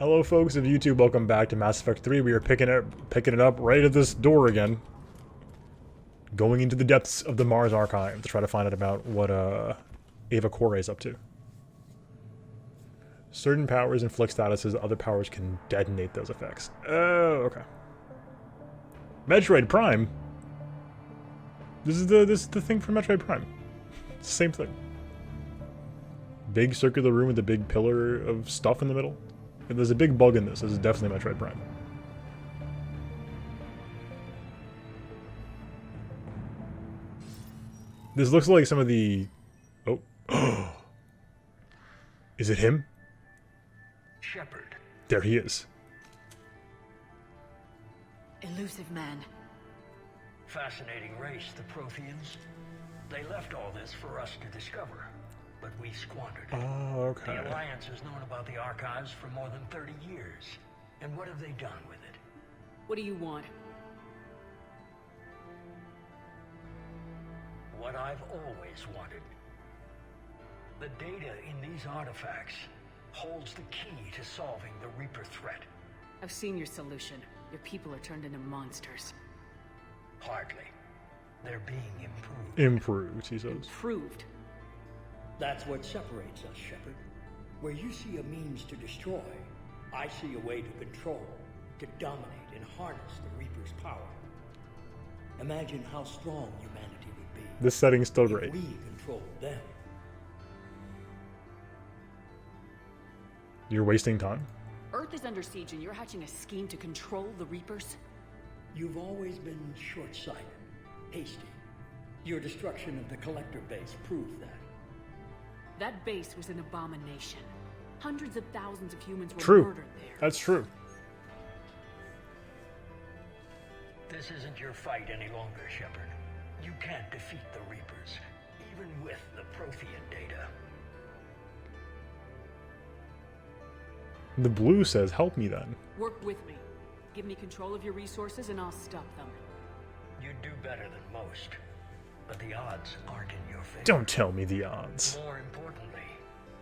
Hello folks of YouTube, welcome back to Mass Effect 3. We are picking it up right at this door again. Going into the depths of the Mars archive to try to find out about what Ava Corey is up to. Certain powers inflict statuses, other powers can detonate those effects. Oh, okay. Metroid Prime? This is the thing from Metroid Prime. It's the same thing. Big circular room with a big pillar of stuff in the middle. If there's a big bug in this is definitely Metroid Prime. This looks like some of the... Oh. Is it him? Shepard. There he is. Elusive man. Fascinating race, the Protheans. They left all this for us to discover, but we squandered it. Oh, okay. The Alliance has known about the archives for more than 30 years. And what have they done with it? What do you want? What I've always wanted. The data in these artifacts holds the key to solving the Reaper threat. I've seen your solution. Your people are turned into monsters. Hardly. They're being improved. Improved, he says. Improved? That's what separates us, Shepard. Where you see a means to destroy, I see a way to control, to dominate and harness the Reaper's power. Imagine how strong humanity would be. This setting's still if great. we controlled them. You're wasting time. Earth is under siege and you're hatching a scheme to control the Reapers? You've always been short-sighted, hasty. Your destruction of the Collector base proved that. That base was an abomination. Hundreds of thousands of humans were True. murdered there. That's true. This isn't your fight any longer, Shepard. You can't defeat the Reapers, even with the Prothean data. The blue says, help me then. Work with me. Give me control of your resources and I'll stop them. You'd do better than most, but the odds aren't in your favor. Don't tell me the odds. More importantly,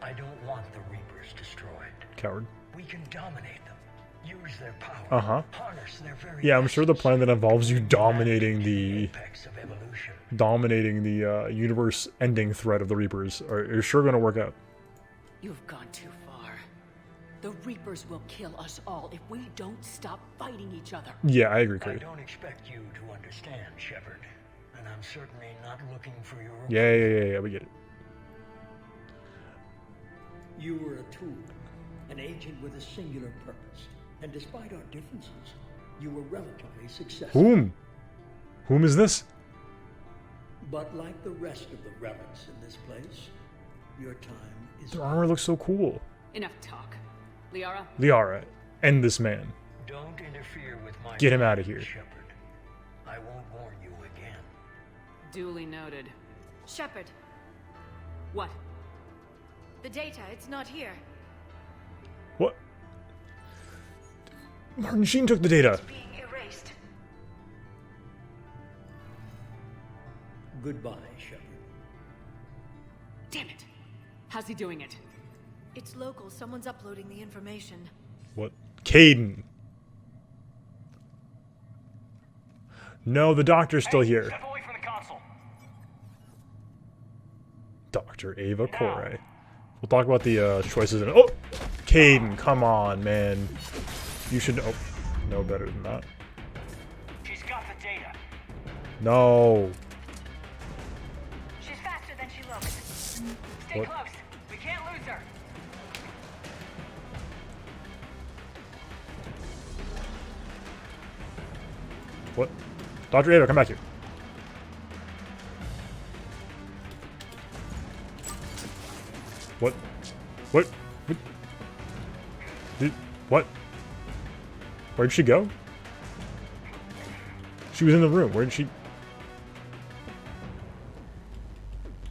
I don't want the Reapers destroyed. Coward. We can dominate them, use their power, Uh-huh. harness their very Yeah, I'm sure the essence, plan that involves you dominating the... apex of evolution. dominating the universe-ending threat of the Reapers is sure going to work out. You've gone too far. The Reapers will kill us all if we don't stop fighting each other. Yeah, I agree, I Craig. don't expect you to understand, Shepard, and I'm certainly not looking for your Yeah, we get it. You were a tool, an agent with a singular purpose. And despite our differences, you were relatively successful. Whom is this? But like the rest of the relics in this place, your time is... Their armor looks so cool. Enough talk. Liara? Liara, end this man. Don't interfere with my Get him plan, out of here. Shepard. I won't warn you again. Duly noted. Shepard, What? the data, it's not here. What? Martin Sheen took the data. Being erased. Goodbye, Shepard. Damn it! How's he doing it? It's local. Someone's uploading the information. What? Caden. No, the doctor's still here. Step away from the console. Dr. Ava Corey. We'll talk about the choices in... Oh! Caden, come on, man. You should know better than that. She's got the data. No. She's faster than she looks. Stay What? close. We can't lose her. What? Dr. Ava, come back here. What? What? What? What? Where'd she go? She was in the room. Where'd she...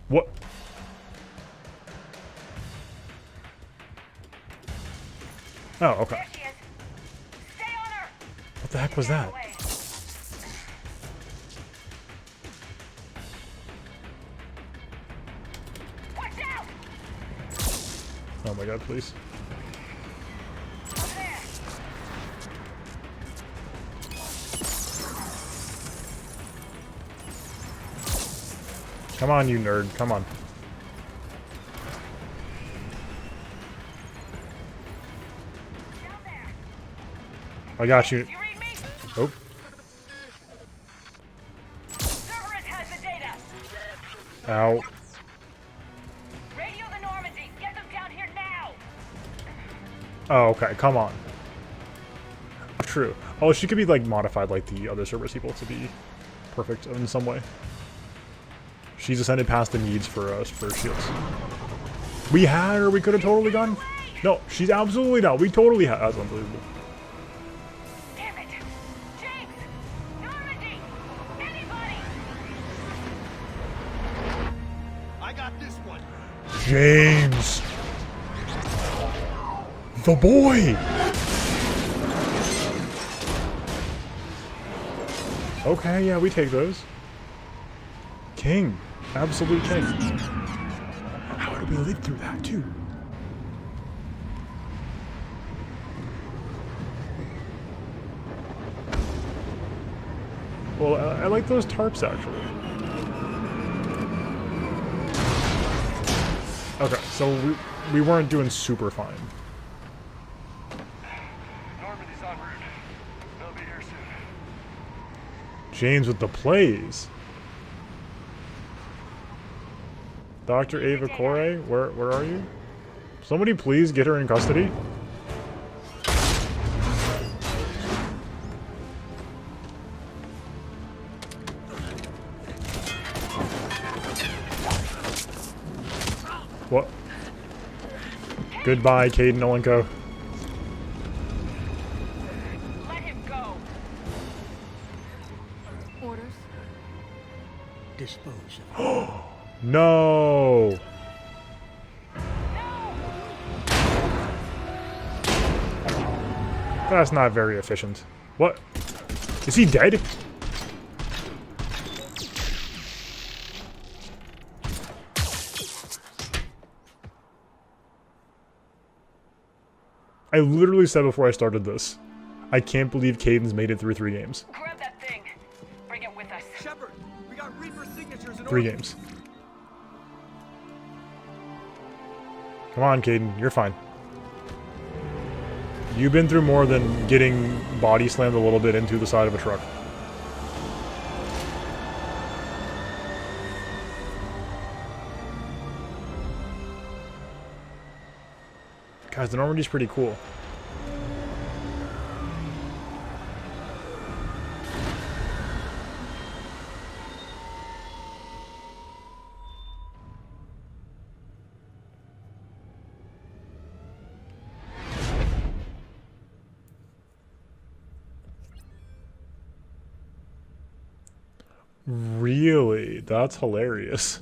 What? Oh, okay. There she is. Stay on her. What the heck was that? Away. Watch out! Oh my god, please. Over there. Come on, you nerd. Come on. I got you. You read me? Oh. Cerberus has the data. Ow. Radio the Normandy. Get them down here now. Oh, okay. Come on. True. Oh, she could be like modified like the other Cerberus people to be perfect in some way. She's ascended past the needs for us for shields. We had her. We could have totally gone. No, she's absolutely not. We totally had. That's unbelievable. Damn it. James. Normandy. Anybody. I got this one. James. The boy. Okay, yeah, we take those. King. Absolute king. How did we live through that, too? Well, I like those tarps, actually. Okay, so we weren't doing super fine. Normandy's en route. They'll be here soon. James with the plays. Dr. Ava Corey, where are you? Somebody please get her in custody. What? Goodbye, Caden Olenko. Let him go. Orders? Dispose of it. No. That's not very efficient. What? Is he dead? I literally said before I started this, I can't believe Caden's made it through 3 games. Grab that thing. Bring it with us. Shepard, we got Reaper signatures in 3 order. games. Come on, Caden, you're fine. You've been through more than getting body slammed a little bit into the side of a truck. Guys, the Normandy's pretty cool. Really? That's hilarious.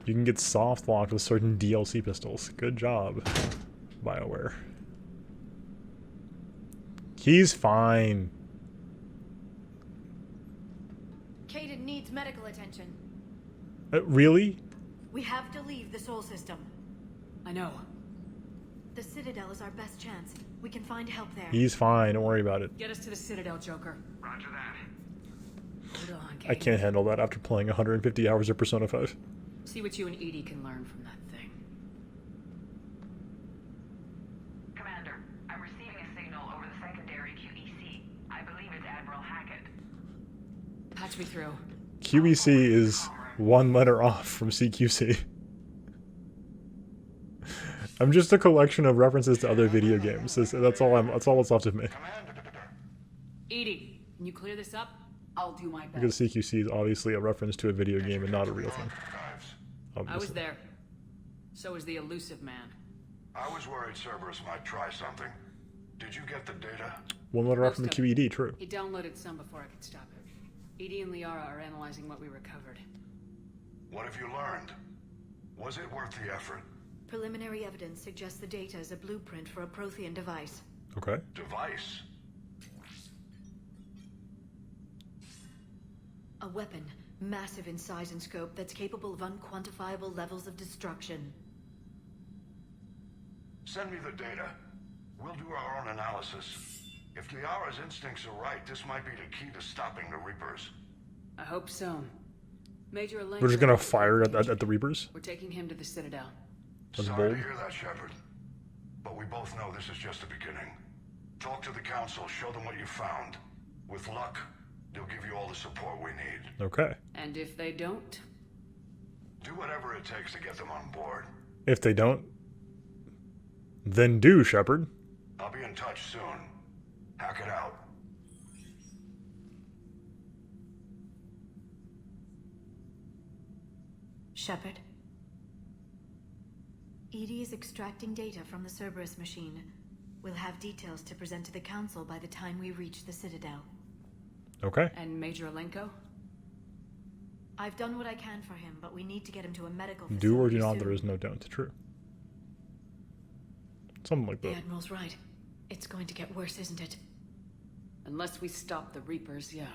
You can get soft locked with certain DLC pistols. Good job, BioWare. He's fine. Caden needs medical attention. Really? We have to leave the Sol system. I know. The Citadel is our best chance. We can find help there. He's fine. Don't worry about it. Get us to the Citadel, Joker. Roger that. Hold on, I Kate. can't handle that after playing 150 hours of Persona 5. See what you and Edie can learn from that thing. Commander, I'm receiving a signal over the secondary QEC. I believe it's Admiral Hackett. Patch me through. QEC is 1 letter off from CQC. I'm just a collection of references to other video games. That's all that's left of me. Edie, can you clear this up? I'll do my best. Because CQC is obviously a reference to a video game and not a real thing. I was Obviously. there. So was the elusive man. I was worried Cerberus might try something. Did you get the data? 1 letter off from the Most of QED, true. He downloaded some before I could stop it. Edie and Liara are analyzing what we recovered. What have you learned? Was it worth the effort? Preliminary evidence suggests the data is a blueprint for a Prothean device. Okay. Device? A weapon, massive in size and scope, that's capable of unquantifiable levels of destruction. Send me the data. We'll do our own analysis. If Liara's instincts are right, this might be the key to stopping the Reapers. I hope so. Major Alenko, We're just gonna fire at the Reapers? We're taking him to the Citadel. That's Sorry bold. to hear that, Shepard. But we both know this is just the beginning. Talk to the Council, show them what you found. With luck, they'll give you all the support we need. Okay. And if they don't? Do whatever it takes to get them on board. If they don't, then do, Shepard. I'll be in touch soon. Hack it out. Shepard. EDI is extracting data from the Cerberus machine. We'll have details to present to the Council by the time we reach the Citadel. Okay. And Major Alenko? I've done what I can for him, but we need to get him to a medical facility Do or do not, soon. there is no don't. True. Something like The that. Admiral's right. It's going to get worse, isn't it? Unless we stop the Reapers, yeah.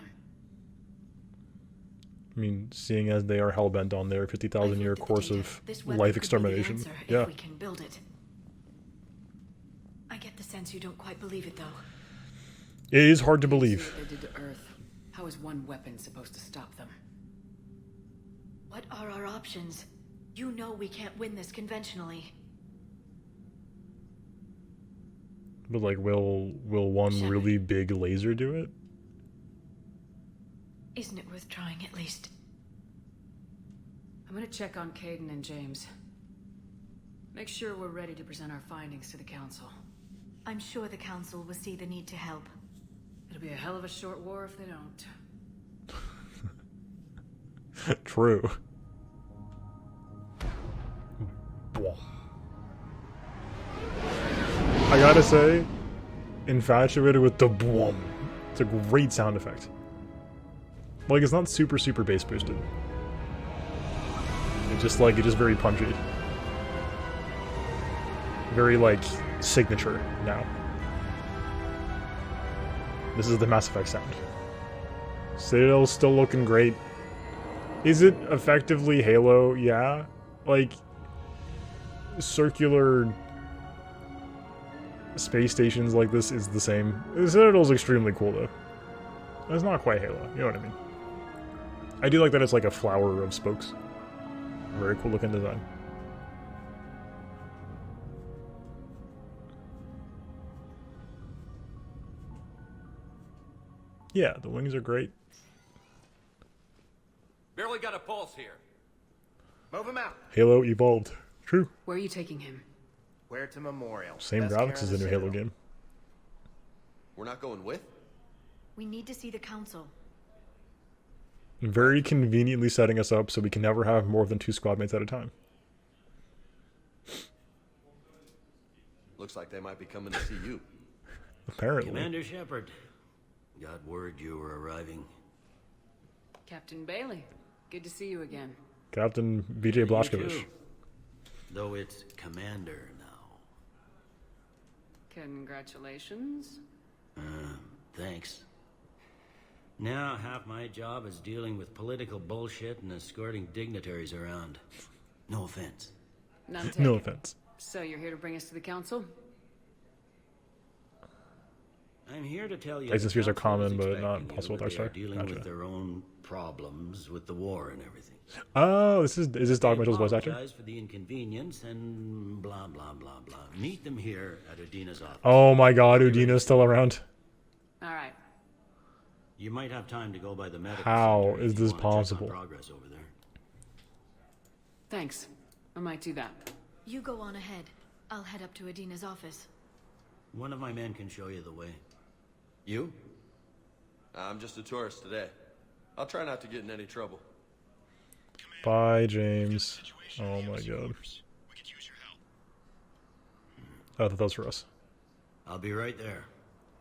I mean, seeing as they are hellbent on their 50,000 year I've looked at the course data. of This weapon life could be the extermination. answer Yeah. if we can build it. I get the sense you don't quite believe it, though. It is hard to See believe. what they did to Earth. How is one weapon supposed to stop them? What are our options? You know we can't win this conventionally. But like, will one Shepard. really big laser do it? Isn't it worth trying at least? I'm gonna check on Caden and James. Make sure we're ready to present our findings to the Council. I'm sure the Council will see the need to help. It'll be a hell of a short war if they don't. True. I gotta say, infatuated with the boom. It's a great sound effect. Like, it's not super bass boosted. It's just like, it's just very punchy. Very, like, signature now. This is the Mass Effect sound. Citadel's still looking great. Is it effectively Halo? Yeah. Like, circular space stations like this is the same. Citadel's extremely cool, though. It's not quite Halo, you know what I mean. I do like that it's like a flower of spokes. Very cool looking design. Yeah, the wings are great. Barely got a pulse here. Move him out. Halo evolved. True. Where are you taking him? Where to Memorial. Same Best graphics care as in the new Halo Citadel. game. We're not going with? We need to see the Council. Very conveniently setting us up so we can never have more than 2 squad mates at a time. Looks like they might be coming to see you. Apparently. Commander Shepard, got word you were arriving. Captain Bailey. Good to see you again. Captain BJ You Blazkowicz. too, though it's Commander now. Congratulations. Thanks. Now half my job is dealing with political bullshit and escorting dignitaries around. No offense. None taken. No offense. So you're here to bring us to the Council? I'm here to tell you. Exit the spheres are Council is common, but not expecting you, possible with but our they star. are dealing Gotcha. with their own problems with the war and everything. Oh, is this Dog Mitchell's voice actor? Apologize for the inconvenience and blah blah blah blah. Meet them here at Udina's office. Oh my god, Udina's still around. All right. You might have time to go by the medical How center is if you this wanna check on possible? progress over there. Thanks. I might do that. You go on ahead. I'll head up to Adina's office. One of my men can show you the way. You? I'm just a tourist today. I'll try not to get in any trouble. Bye, James. Oh my god. Oh, that was for us. I'll be right there.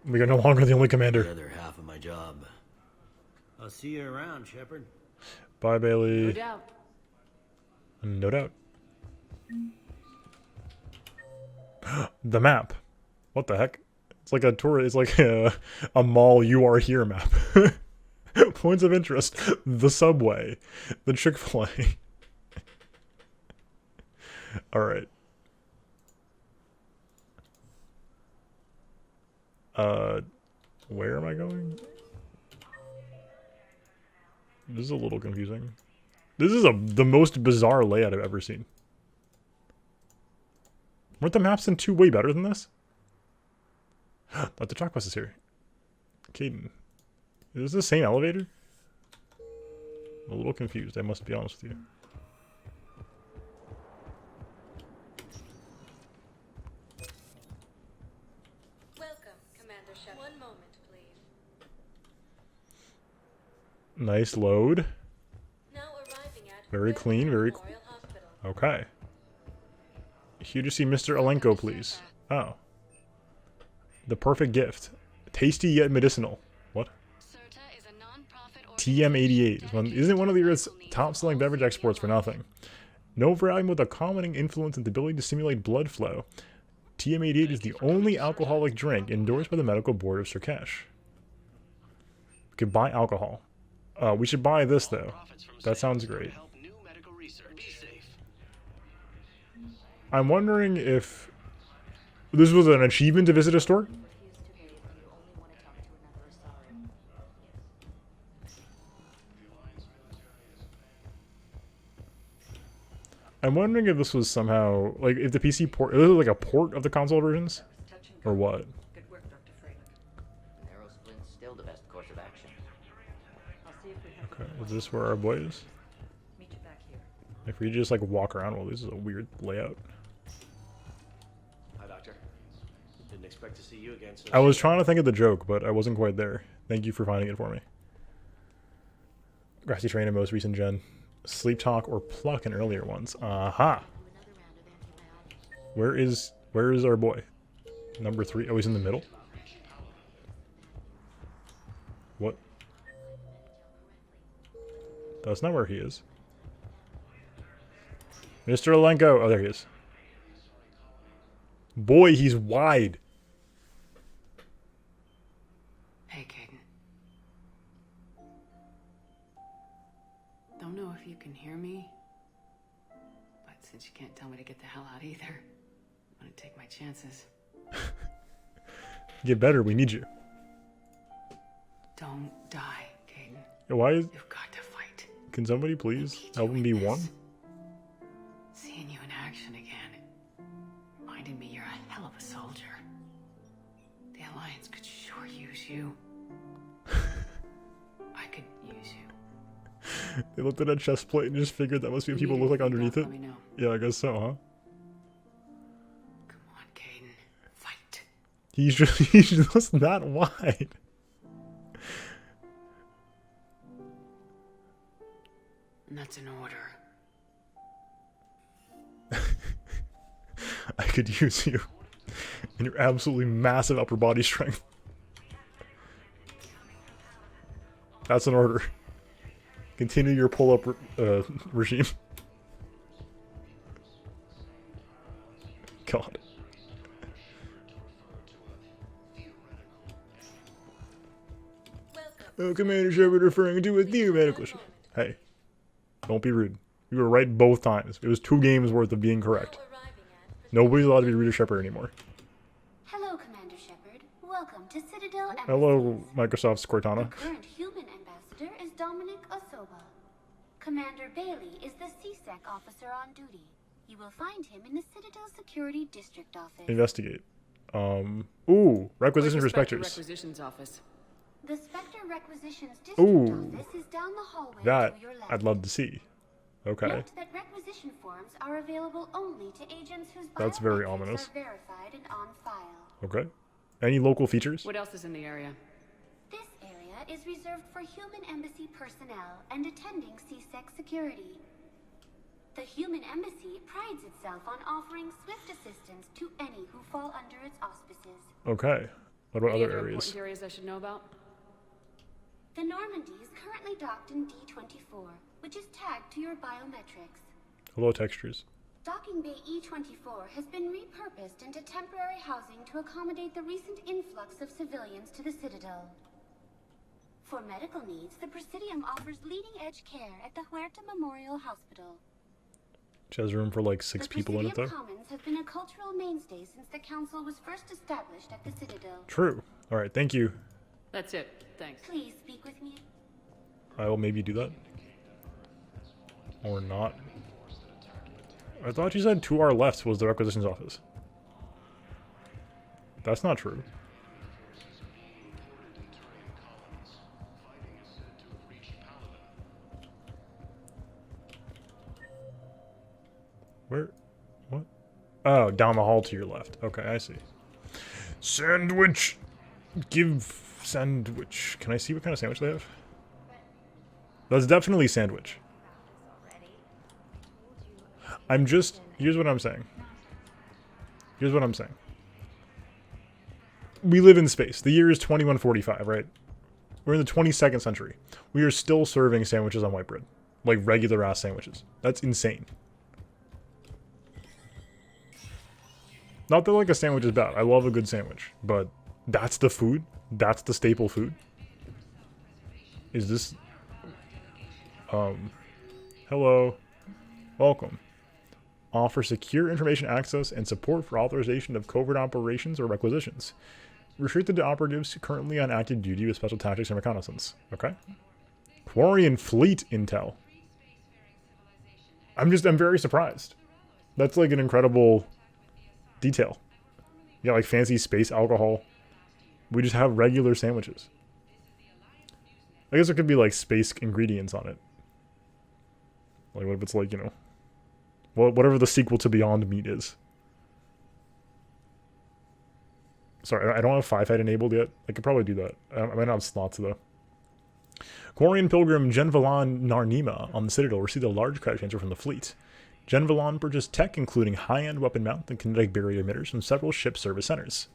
We are no longer the only The commander. other half of my job. I'll see you around, Shepard. Bye, No Bailey. doubt. No doubt. The map. What the heck? It's like a tour. It's like a mall. You are here map. Points of interest: the subway, the Chick-fil-A. All right. Where am I going? This is a little confusing. This is the most bizarre layout I've ever seen. Weren't the maps in 2 way better than this? But the truck bus is here. Caden. Is this the same elevator? I'm a little confused, I must be honest with you. Welcome, Commander Shepard. One moment, please. Nice load. Now arriving at Very clean, very clean. Memorial Hospital. Okay. Here to see Mr. Alenko, please. Oh. The perfect gift. Tasty yet medicinal. What? TM88. Isn't one of the Earth's top-selling beverage exports for nothing. No variety with a calming influence and the ability to stimulate blood flow. TM88 is the only alcoholic drink endorsed by the Medical Board of Surkesh. We could buy alcohol. We should buy this, though. That sounds great. I'm wondering if this was an achievement to visit a store? I'm wondering if this was somehow, like, if the PC port, is it like a port of the console versions? Or what? Okay, is this where our boy is? If we just, like, walk around, well, this is a weird layout. Hi, Doctor. Didn't expect to see you again. So I was trying to think of the joke, but I wasn't quite there. Thank you for finding it for me. Grassy Train in most recent gen. Sleep Talk or Pluck in earlier ones. Aha! Where is our boy? Number 3. Oh, he's in the middle? What? That's not where he is. Mr. Alenko! Oh, there he is. Boy, he's wide. Hey, Caden. Don't know if you can hear me, but since you can't tell me to get the hell out either, I'm gonna take my chances. Get better, we need you. Don't die, Caden. Why is... You've got to fight. Can somebody please help him be one? Seeing you in action again, reminding me you're a hell of a soldier. The Alliance could sure use you. I could use you. They looked at a chest plate and just figured that must be what people look like underneath it. Let me know. Yeah, I guess so, huh? Come on, Caden. Fight. He's just that wide. And that's an order. I could use you. And your absolutely massive upper body strength. That's an order. Continue your pull-up regime. God. Oh, Commander Shepard referring to a theoretical ship. Hey. Don't be rude. You were right both times. It was 2 games worth of being correct. Nobody's allowed to be rude to Shepard anymore. Hello, Commander Shepard. Welcome to Citadel Embassy. Hello, Microsoft's Cortana. The current human ambassador is Dominic Osoba. Commander Bailey is the CSEC officer on duty. You will find him in the Citadel Security District Office. Investigate. Ooh, requisitions for Spectres. Requisitions office. The Spectre Requisitions District Ooh, Office is down the hallway that to your left. I'd love to see. Okay. Note that requisition forms are available only to agents whose That's very biometrics ominous. are verified and on file. Okay. Any local features? What else is in the area? This area is reserved for human embassy personnel and attending CSEC security. The human embassy prides itself on offering swift assistance to any who fall under its auspices. Okay. What about Any other areas? Important areas I should know about? The Normandy is currently docked in D24, which is tagged to your biometrics. Hello, textures. Docking Bay E24 has been repurposed into temporary housing to accommodate the recent influx of civilians to the Citadel. For medical needs, the Presidium offers leading-edge care at the Huerta Memorial Hospital. Which has room for like 6 people in it, though. The Presidium Commons have been a cultural mainstay since the Council was first established at the Citadel. True. Alright, thank you. That's it. Thanks. Please speak with me. I will maybe do that. Or not. I thought you said to our left was the requisitions office. That's not true. Where? What? Oh, down the hall to your left. Okay, I see. Sandwich! Give sandwich. Can I see what kind of sandwich they have? That's definitely sandwich. I'm just... Here's what I'm saying. Here's what I'm saying. We live in space. The year is 2145, right? We're in the 22nd century. We are still serving sandwiches on white bread. Like regular ass sandwiches. That's insane. Not that like a sandwich is bad. I love a good sandwich. But that's the food? That's the staple food? Is this... Hello. Welcome. Offer secure information access and support for authorization of covert operations or requisitions. Restricted to operatives currently on active duty with special tactics and reconnaissance. Okay. Quarian fleet intel. I'm very surprised. That's like an incredible detail. You got like fancy space alcohol. We just have regular sandwiches. I guess there could be like space ingredients on it. Like what if it's like, you know, whatever the sequel to Beyond Meat is. Sorry, I don't have 5-head enabled yet. I could probably do that. I might not have slots though. Quarian pilgrim Genvalan Narnima on the Citadel received a large credit transfer from the fleet. Genvalan purchased tech including high-end weapon mount and kinetic barrier emitters from several ship service centers.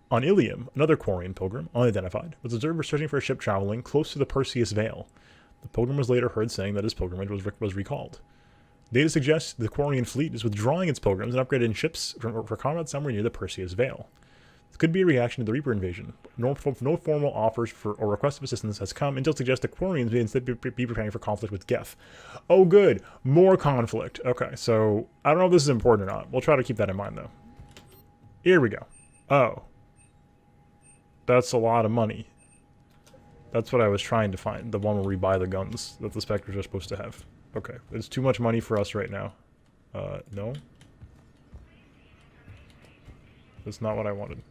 On Ilium, another Quarian pilgrim, unidentified, was observed searching for a ship traveling close to the Perseus Vale. The pilgrim was later heard saying that his pilgrimage was recalled. Data suggests the Quarian fleet is withdrawing its pilgrims and upgrading ships for combat somewhere near the Perseus Vale. This could be a reaction to the Reaper invasion. No formal offers or request of assistance has come until suggests the Quarians may instead be preparing for conflict with Geth. Oh good, more conflict. Okay, so I don't know if this is important or not. We'll try to keep that in mind though. Here we go. Oh. That's a lot of money. That's what I was trying to find. The one where we buy the guns that the Spectres are supposed to have. Okay, it's too much money for us right now. No? That's not what I wanted.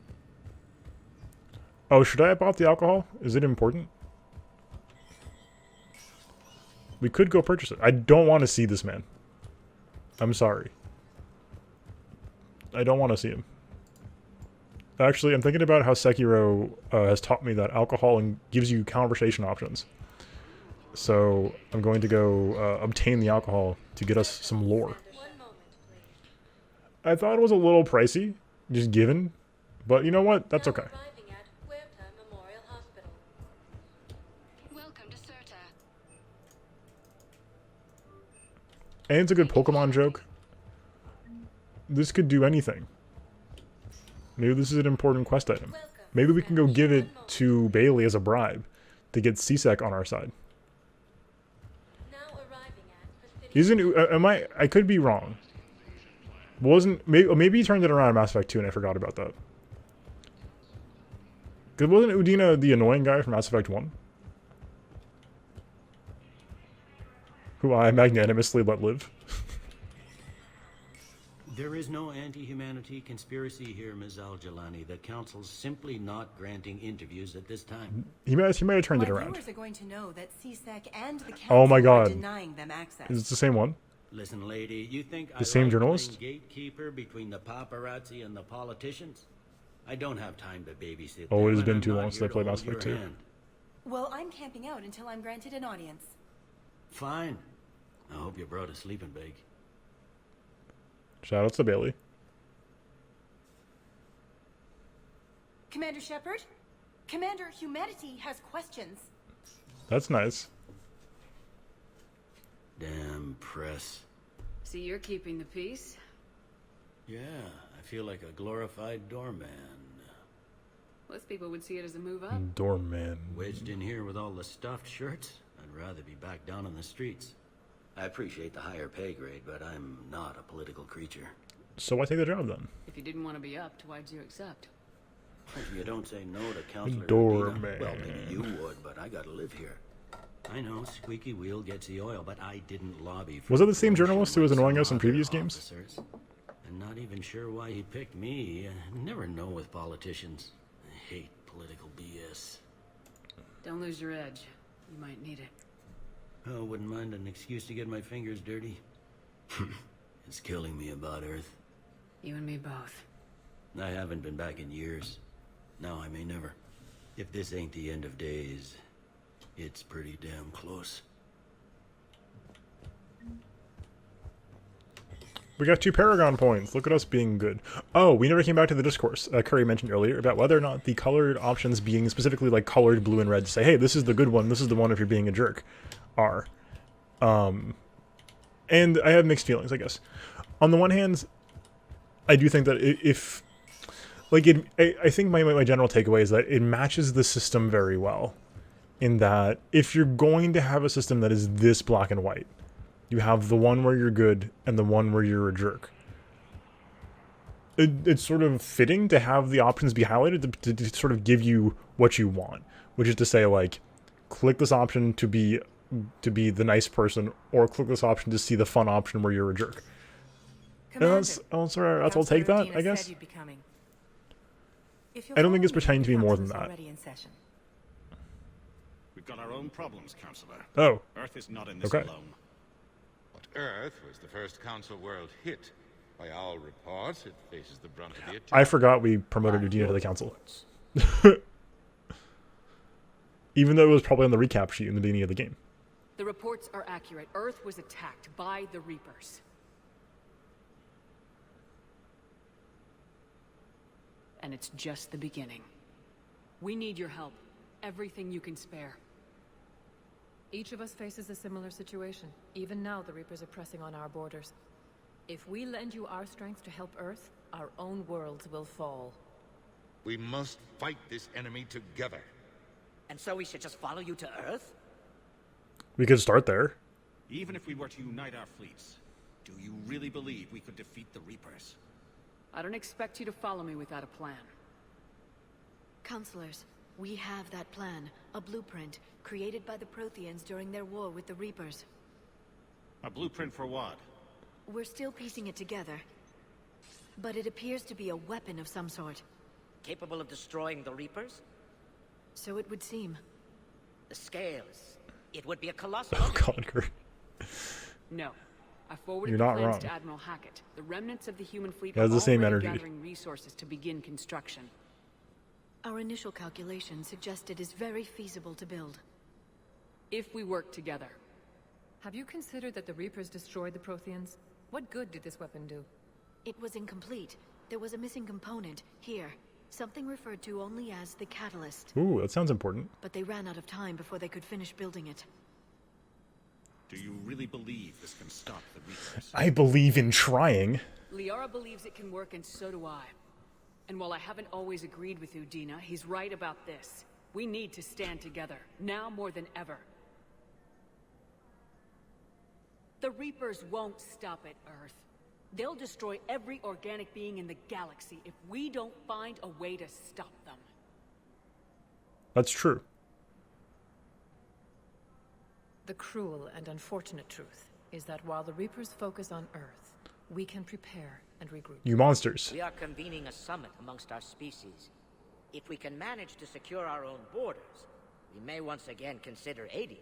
Oh, should I have bought the alcohol? Is it important? We could go purchase it. I don't want to see this man. I'm sorry. I don't want to see him. Actually, I'm thinking about how Sekiro has taught me that alcohol gives you conversation options. So I'm going to go obtain the alcohol to get us some lore. I thought it was a little pricey, just given, but you know what? That's okay. And it's a good Pokemon joke. This could do anything. Maybe this is an important quest item. Maybe we can go give it to Bailey as a bribe to get C-Sec on our side. Isn't I could be wrong. Maybe he turned it around in Mass Effect 2 and I forgot about that. Because wasn't Udina the annoying guy from Mass Effect 1? Who I magnanimously let live? There is no anti-humanity conspiracy here, Ms. Al-Jalani. The Council's simply not granting interviews at this time. He might have turned it around. Viewers are going to know that C-Sec and the Council oh my God. are denying them access. Is it the same one? Listen, lady, you think the same journalist? Gatekeeper between the paparazzi and the politicians? I don't have time to babysit. Oh, it has been too long since I played Mass Effect 2. Well, I'm camping out until I'm granted an audience. Fine. I hope you brought a sleeping bag. Shout out to Bailey. Commander Shepard? Commander, humanity has questions. That's nice. Damn press. See, you're keeping the peace? Yeah, I feel like a glorified doorman. Most people would see it as a move up. Doorman. Wedged in here with all the stuffed shirts? I'd rather be back down on the streets. I appreciate the higher pay grade, but I'm not a political creature. So why take the job then? If you didn't want to be upped, why'd you accept? You don't say no to Counselor Doorman. Well, maybe you would, but I gotta live here. I know, squeaky wheel gets the oil, but I didn't lobby for... Was it the same journalist who was annoying us in previous games? Officers. I'm not even sure why he picked me. I never know with politicians. I hate political BS. Don't lose your edge. You might need it. Oh, wouldn't mind an excuse to get my fingers dirty. It's killing me about Earth. You and me both. I haven't been back in years. Now I may never. If this ain't the end of days, it's pretty damn close. We got 2 Paragon points. Look at us being good. Oh, we never came back to the discourse Curry mentioned earlier about whether or not the colored options being specifically like colored blue and red to say, hey, this is the good one, this is the one if you're being a jerk, are. And I have mixed feelings, I guess. On the one hand, I do think that if... Like, I think my general takeaway is that it matches the system very well. In that, if you're going to have a system that is this black and white, you have the one where you're good and the one where you're a jerk. It's sort of fitting to have the options be highlighted to sort of give you what you want. Which is to say, like, click this option to be the nice person, or click this option to see the fun option where you're a jerk. Sorry, I'll take that, I guess. I don't think it's pretending to be more than that. We've got our own problems, Counselor. Oh. Earth is not in this alone. But Earth was the first Council world hit. By all reports, it faces the brunt of the attack. I forgot we promoted Udina to the Council. Even though it was probably on the recap sheet in the beginning of the game. The reports are accurate. Earth was attacked by the Reapers. And it's just the beginning. We need your help. Everything you can spare. Each of us faces a similar situation. Even now, the Reapers are pressing on our borders. If we lend you our strength to help Earth, our own worlds will fall. We must fight this enemy together. And so we should just follow you to Earth? We could start there. Even if we were to unite our fleets, do you really believe we could defeat the Reapers? I don't expect you to follow me without a plan. Counselors, we have that plan. A blueprint created by the Protheans during their war with the Reapers. A blueprint for what? We're still piecing it together. But it appears to be a weapon of some sort. Capable of destroying the Reapers? So it would seem. The scales. It would be a colossal... Oh god, Kurt. No. I forwarded You're the not plans wrong. to Admiral Hackett. The remnants of the human fleet He has are the same already energy. gathering resources to begin construction. Our initial calculations suggest it is very feasible to build. If we work together. Have you considered that the Reapers destroyed the Protheans? What good did this weapon do? It was incomplete. There was a missing component, here. Something referred to only as the catalyst. Ooh, that sounds important. But they ran out of time before they could finish building it. Do you really believe this can stop the Reapers? I believe in trying. Liara believes it can work, and so do I. And while I haven't always agreed with Udina, he's right about this. We need to stand together, now more than ever. The Reapers won't stop at Earth. They'll destroy every organic being in the galaxy if we don't find a way to stop them. That's true. The cruel and unfortunate truth is that while the Reapers focus on Earth, we can prepare and regroup. You monsters. We are convening a summit amongst our species. If we can manage to secure our own borders, we may once again consider aiding.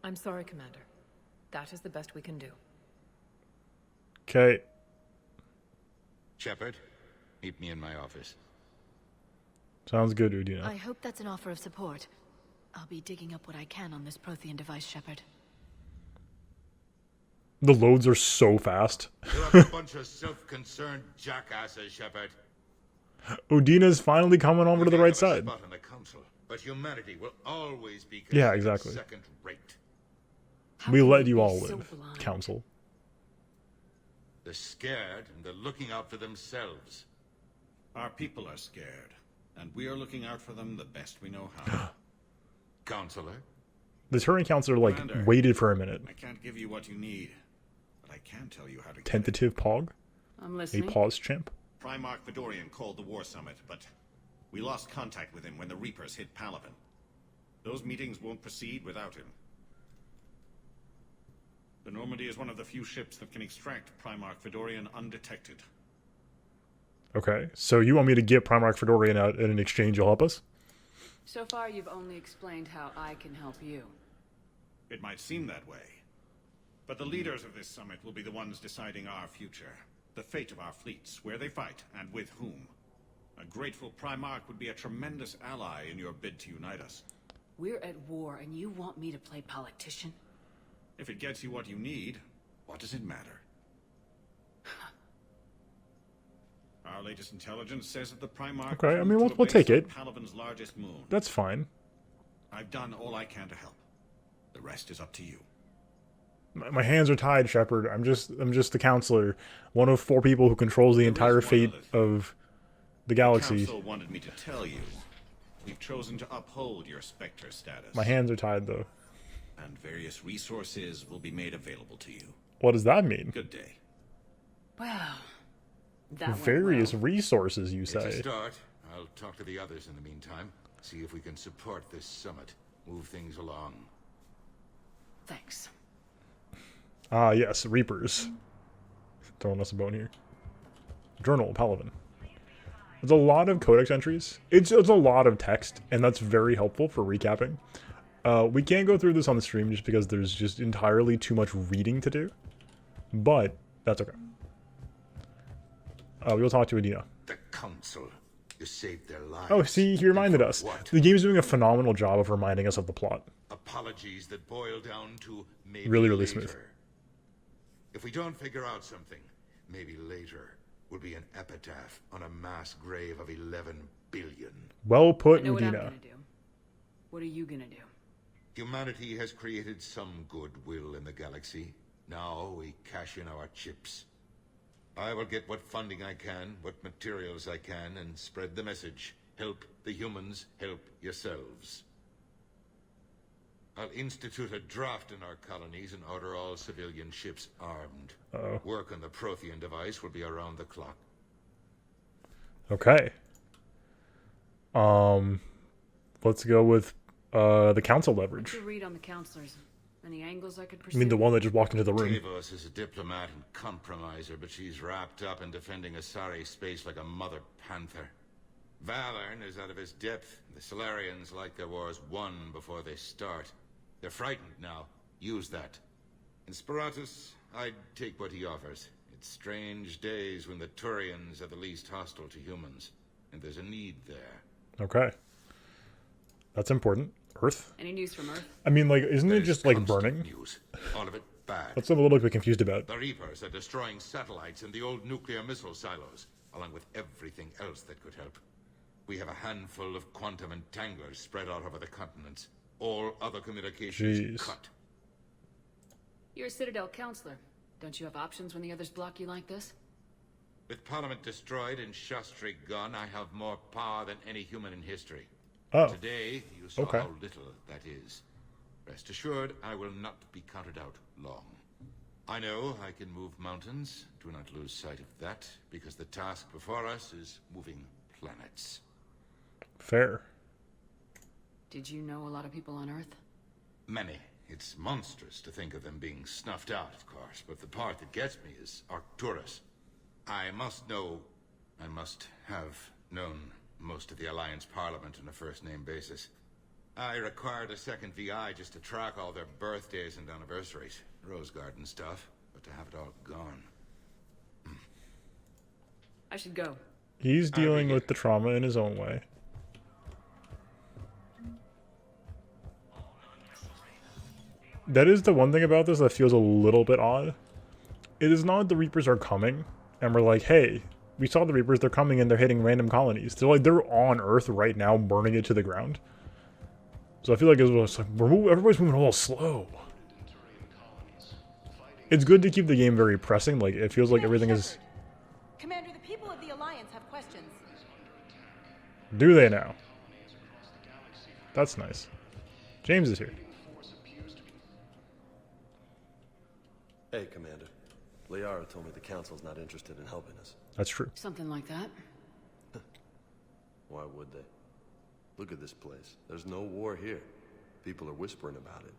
I'm sorry, Commander. That is the best we can do. Okay. Shepard, meet me in my office. Sounds good, Udina. I hope that's an offer of support. I'll be digging up what I can on this Prothean device, Shepard. The loads are so fast. You're a bunch of self-concerned jackasses, Shepard. Udina's finally coming over to the right side. Spot in the council, but humanity will always be Yeah, exactly. second rate. We let you all live, Council. They're scared and they're looking out for themselves. Our people are scared, and we are looking out for them the best we know how. Counselor? The Turing Councilor, like, Commander, waited for a minute. I can't give you what you need, but I can tell you how to Tentative pog? I'm A listening. pause champ? Primarch Vidorian called the war summit, but we lost contact with him when the Reapers hit Palaven. Those meetings won't proceed without him. The Normandy is one of the few ships that can extract Primarch Fedorian undetected. Okay, so you want me to get Primarch Fedorian out, and in exchange you'll help us? So far, you've only explained how I can help you. It might seem that way. But the leaders of this summit will be the ones deciding our future. The fate of our fleets, where they fight, and with whom. A grateful Primarch would be a tremendous ally in your bid to unite us. We're at war, and you want me to play politician? If it gets you what you need, what does it matter? Our latest intelligence says that the Primarch... Okay, I mean, we'll take it. Palaven's largest moon. That's fine. I've done all I can to help. The rest is up to you. My hands are tied, Shepard. I'm just the counselor, one of 4 people who controls the entire fate of the galaxy. The Council wanted me to tell you. We've chosen to uphold your Spectre status. My hands are tied, though. And various resources will be made available to you. What does that mean? Good day. Wow. That various resources, you say? It's a start. I'll talk to the others in the meantime. See if we can support this summit. Move things along. Thanks. Ah, yes, Reapers. Throwing us a bone here. Journal, Palaven. There's a lot of codex entries. It's a lot of text, and that's very helpful for recapping. We can't go through this on the stream just because there's just entirely too much reading to do. But, that's okay. We'll talk to Adina. The Council. You saved their lives. Oh, see, he reminded us. What? The game's doing a phenomenal job of reminding us of the plot. Apologies that boil down to maybe really later. smooth. If we don't figure out something, maybe later will be an epitaph on a mass grave of 11 billion. Well put, I know what I'm Adina. gonna do. What are you gonna do? Humanity has created some goodwill in the galaxy. Now we cash in our chips. I will get what funding I can, what materials I can, and spread the message. Help the humans, help yourselves. I'll institute a draft in our colonies and order all civilian ships armed. Uh-oh. Work on the Prothean device will be around the clock. Okay. Let's go with the council leverage. What's your read on the counselors? Any angles I could pursue? You mean the one that just walked into the room? Tavos is a diplomat and compromiser, but she's wrapped up in defending Asari space like a mother panther. Valorn is out of his depth. The Solarians like their wars won before they start. They're frightened now. Use that. In Sparatus, I'd take what he offers. It's strange days when the Turians are the least hostile to humans. And there's a need there. Okay. That's important. Earth? Any news from Earth? I mean, like, isn't it just, like, burning? News. All of it bad. That's something a little bit confused about. The Reapers are destroying satellites and the old nuclear missile silos, along with everything else that could help. We have a handful of quantum entanglers spread out over the continents. All other communications cut. You're a Citadel counselor. Don't you have options when the others block you like this? With Parliament destroyed and Shastri gone, I have more power than any human in history. Oh. Today, you saw Okay. how little that is. Rest assured, I will not be counted out long. I know I can move mountains. Do not lose sight of that, because the task before us is moving planets. Fair. Did you know a lot of people on Earth? Many. It's monstrous to think of them being snuffed out, of course, but the part that gets me is Arcturus. I must have known most of the Alliance Parliament on a first-name basis. I required a second VI just to track all their birthdays and anniversaries. Rose Garden stuff, but to have it all gone. I should go. He's dealing with the trauma in his own way. That is the one thing about this that feels a little bit odd. It is not the Reapers are coming, and we're like, hey, we saw the Reapers, they're coming and they're hitting random colonies. They're on Earth right now, burning it to the ground. So I feel like it's like everybody's moving a little slow. It's good to keep the game very pressing. Like, it feels like everything is... Commander, the people of the Alliance have questions. Do they now? That's nice. James is here. Hey, Commander. Liara told me the Council's not interested in helping us. That's true. Something like that. Why would they? Look at this place. There's no war here. People are whispering about it.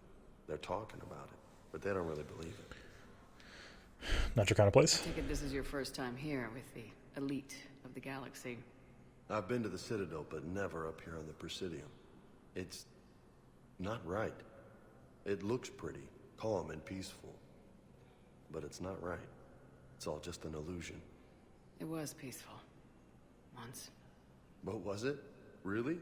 They're talking about it. but they don't really believe it. Not your kind of place. I take it this is your first time here with the elite of the galaxy. I've been to the Citadel, but never up here on the Presidium. It's not right. It looks pretty, calm and peaceful, but it's not right. It's all just an illusion. It was peaceful. Once. But was it? Really?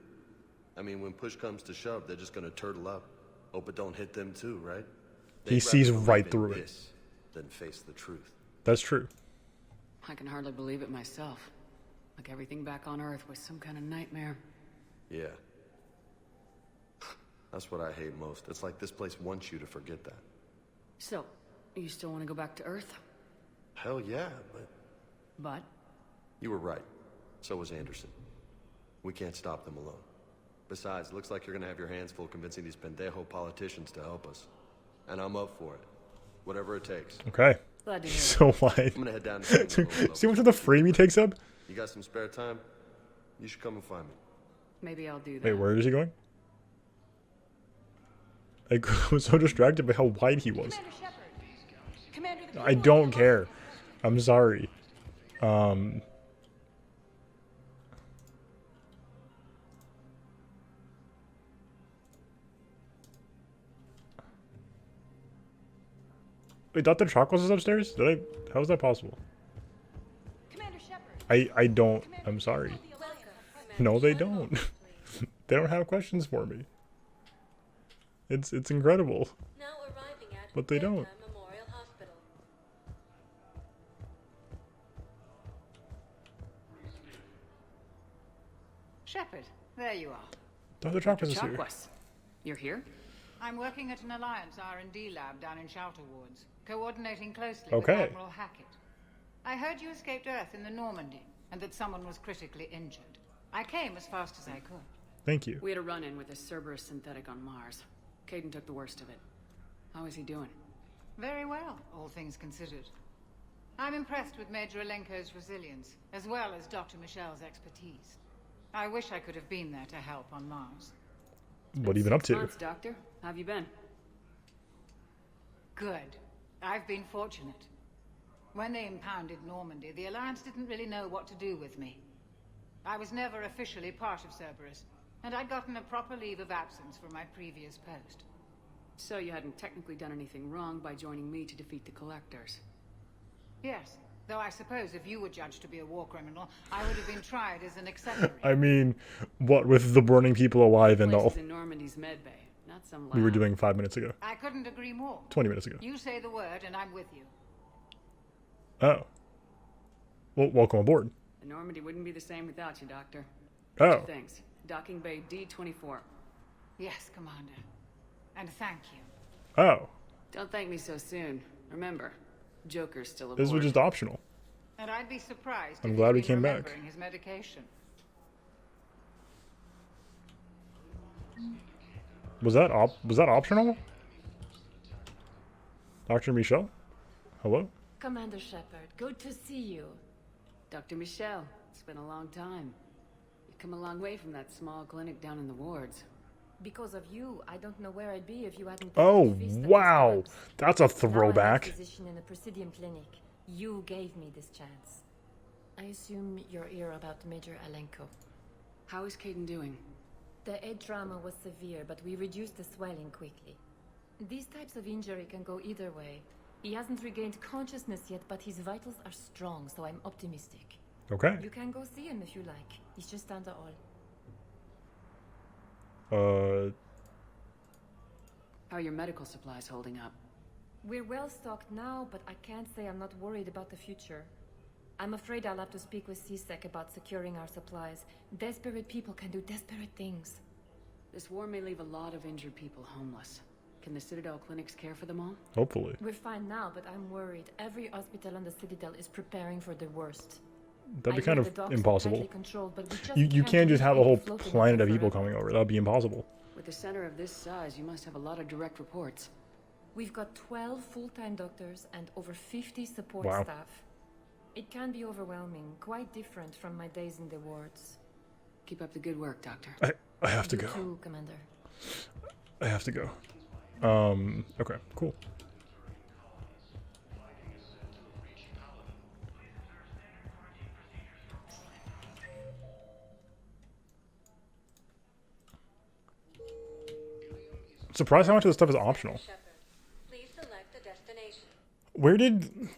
I mean, when push comes to shove, they're just gonna turtle up. Hope it don't hit them too, right? He sees right through it. Then face the truth. That's true. I can hardly believe it myself. Like everything back on Earth was some kind of nightmare. Yeah. That's what I hate most. It's like this place wants you to forget that. So, you still want to go back to Earth? Hell yeah, but... But? You were right. So was Anderson. We can't stop them alone. Besides, looks like you're gonna have your hands full convincing these pendejo politicians to help us. And I'm up for it. Whatever it takes. Okay. Glad to hear So why? I'm gonna head down to see much of the frame he takes up? You got some spare time? You should come and find me. Maybe I'll do that. Wait, where is he going? I was so distracted by how wide he was. I don't care. I'm sorry. Wait, Dr. Chakos is upstairs? Did I? How is that possible? I don't. I'm sorry. No, they don't. They don't have questions for me. It's incredible. But they don't. Shepard, there you are. Dr. Chakos is here. You're here? I'm working at an Alliance R&D lab down in Shelter Wards, coordinating closely Okay. with Admiral Hackett. I heard you escaped Earth in the Normandy, and that someone was critically injured. I came as fast as I could. Thank you. We had a run-in with a Cerberus synthetic on Mars. Caden took the worst of it. How is he doing? Very well, all things considered. I'm impressed with Major Alenko's resilience, as well as Dr. Michel's expertise. I wish I could have been there to help on Mars. What have you been up to? 6 months, Doctor. How have you been? Good. I've been fortunate. When they impounded Normandy, the Alliance didn't really know what to do with me. I was never officially part of Cerberus, and I'd gotten a proper leave of absence from my previous post. So you hadn't technically done anything wrong by joining me to defeat the Collectors? Yes, though I suppose if you were judged to be a war criminal, I would have been tried as an accessory. I mean, what with the burning people alive and all in Normandy's medbay, not some we were doing 5 minutes ago. I couldn't agree more. 20 minutes ago. You say the word and I'm with you. Oh. Well, welcome aboard. The Normandy wouldn't be the same without you, Doctor. Oh. Two things. Docking Bay D-24. Yes, Commander. And thank you. Oh. Don't thank me so soon. Remember, Joker's still aboard. This was just optional. And I'd be surprised I'm if glad we he'd came been back. remembering his medication. Was that optional? Dr. Michel? Hello? Commander Shepard, good to see you. Dr. Michel, it's been a long time. You've come a long way from that small clinic down in the wards. Because of you, I don't know where I'd be if you hadn't. Oh, wow. That's a throwback. Now I'm a physician in a Presidium clinic. You gave me this chance. I assume you're here about Major Alenko. How is Caden doing? The head trauma was severe, but we reduced the swelling quickly. These types of injury can go either way. He hasn't regained consciousness yet, but his vitals are strong, so I'm optimistic. Okay. You can go see him if you like. He's just down the hall. How are your medical supplies holding up? We're well stocked now, but I can't say I'm not worried about the future. I'm afraid I'll have to speak with CSEC about securing our supplies. Desperate people can do desperate things. This war may leave a lot of injured people homeless. Can the Citadel clinics care for them all? Hopefully. We're fine now, but I'm worried. Every hospital on the Citadel is preparing for the worst. That'd be kind of impossible. But You can't just have a whole planet of people coming over. That'd be impossible. With a center of this size, you must have a lot of direct reports. We've got 12 full-time doctors and over 50 support Wow. staff. It can be overwhelming, quite different from my days in the wards. Keep up the good work, Doctor. I have to You go. too, Commander. I have to go. Okay, cool. Surprised how much of this stuff is optional. Please select a destination. Where did...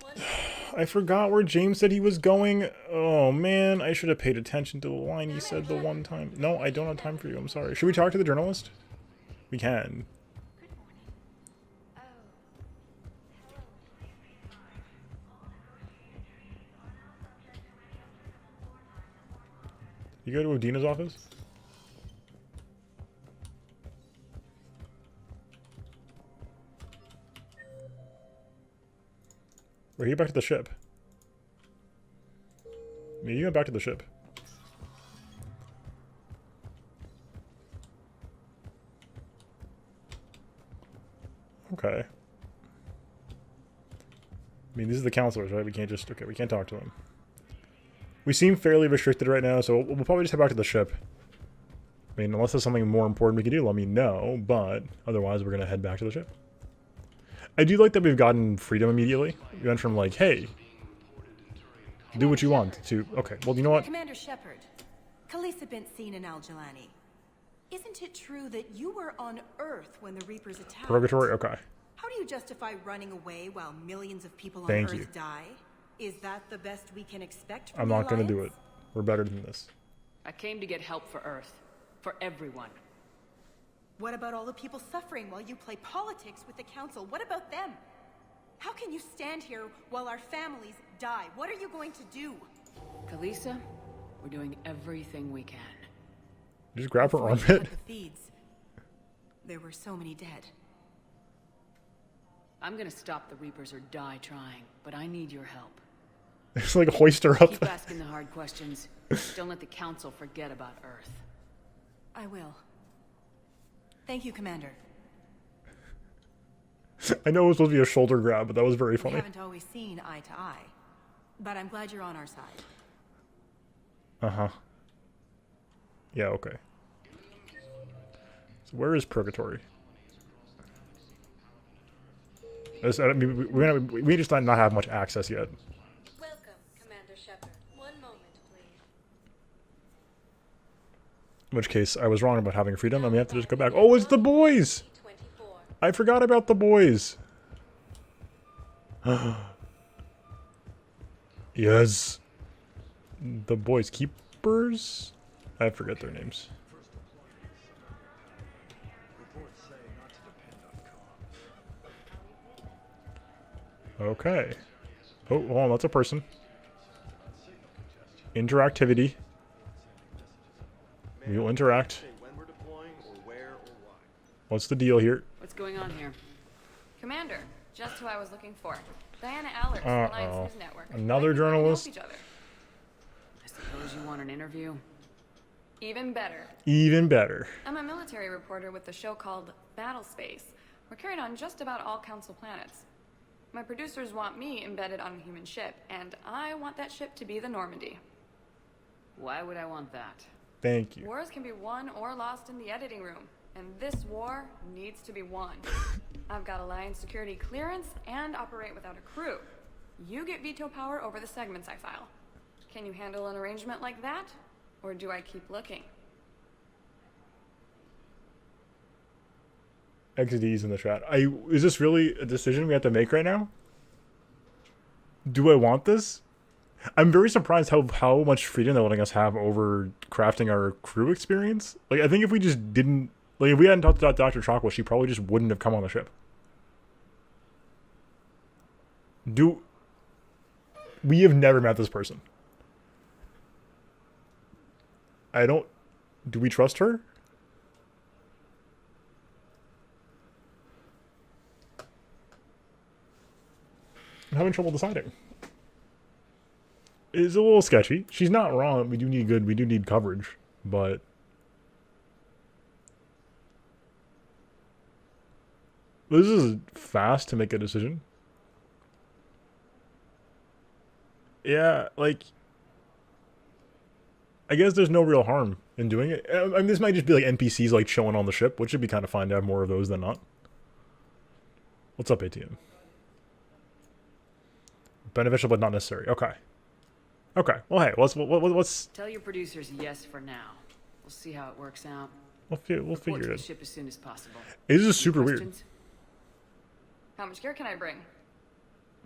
I forgot where James said he was going. Oh, man. I should have paid attention to the line he said the one time. No, I don't have time for you. I'm sorry. Should we talk to the journalist? We can. You go to Udina's office? Wait, you go back to the ship. Yeah, you go back to the ship. Okay. I mean, these are the counselors, right? We can't just... Okay, we can't talk to them. We seem fairly restricted right now, so we'll probably just head back to the ship. I mean, unless there's something more important we can do, let me know, but otherwise we're going to head back to the ship. I do like that we've gotten freedom immediately. We went from like, hey, do what you want, to, okay, well, you know what? Commander Shepard, Khaleesi been seen in Al-Jalani. Isn't it true that you were on Earth when the Reapers attacked? Purgatory? Okay. How do you justify running away while millions of people on Thank Earth you. die? Is that the best we can expect from I'm the not going to do Alliance? it. We're better than this. I came to get help for Earth. For everyone. What about all the people suffering while you play politics with the Council? What about them? How can you stand here while our families die? What are you going to do? Khaleesi, we're doing everything we can. Just grab her Before you armpit. cut the feeds, there were so many dead. I'm gonna stop the Reapers or die trying, but I need your help. It's like hoist her up. Keep asking the hard questions. Don't let the Council forget about Earth. I will. Thank you, Commander. I know it was supposed to be a shoulder grab, but that was very We funny. haven't always seen eye to eye, but I'm glad you're on our side. Uh-huh. Yeah, okay. So where is Purgatory? I mean, we may just not have much access yet. Welcome, Commander Shepard. One moment, please. In which case, I was wrong about having freedom. I may have to just go back. Oh, it's the boys! I forgot about the boys. Yes. The boys keepers? I forget their names. Okay. Oh, hold on, that's a person. Interactivity. We will interact. What's the deal here? What's going on here? Commander, just who I was looking for. Diana Allers, Alliance News Network. Another journalist? Each other. I suppose you want an interview? Even better. Even better. I'm a military reporter with the show called Battle Space. We're carried on just about all Council planets. My producers want me embedded on a human ship, and I want that ship to be the Normandy. Why would I want that? Thank you. Wars can be won or lost in the editing room, and this war needs to be won. I've got Alliance security clearance and operate without a crew. You get veto power over the segments I file. Can you handle an arrangement like that? Or do I keep looking? XD's in the chat. Is this really a decision we have to make right now? Do I want this? I'm very surprised how much freedom they're letting us have over crafting our crew experience. Like, I think if we just didn't... Like, if we hadn't talked to Dr. Chocula, she probably just wouldn't have come on the ship. We have never met this person. Do we trust her? I'm having trouble deciding. It's a little sketchy. She's not wrong. We do need coverage, but this is fast to make a decision. Yeah, like, I guess there's no real harm in doing it. I mean, this might just be like NPCs like chilling on the ship, which would be kind of fun to have more of those than not. What's up, ATM? Beneficial but not necessary. Okay. Okay. Well, hey, let's Tell your producers yes for now. We'll see how it works out. We'll Report figure to the it. ship as soon as possible. This is Any super weird. questions? How much gear can I bring?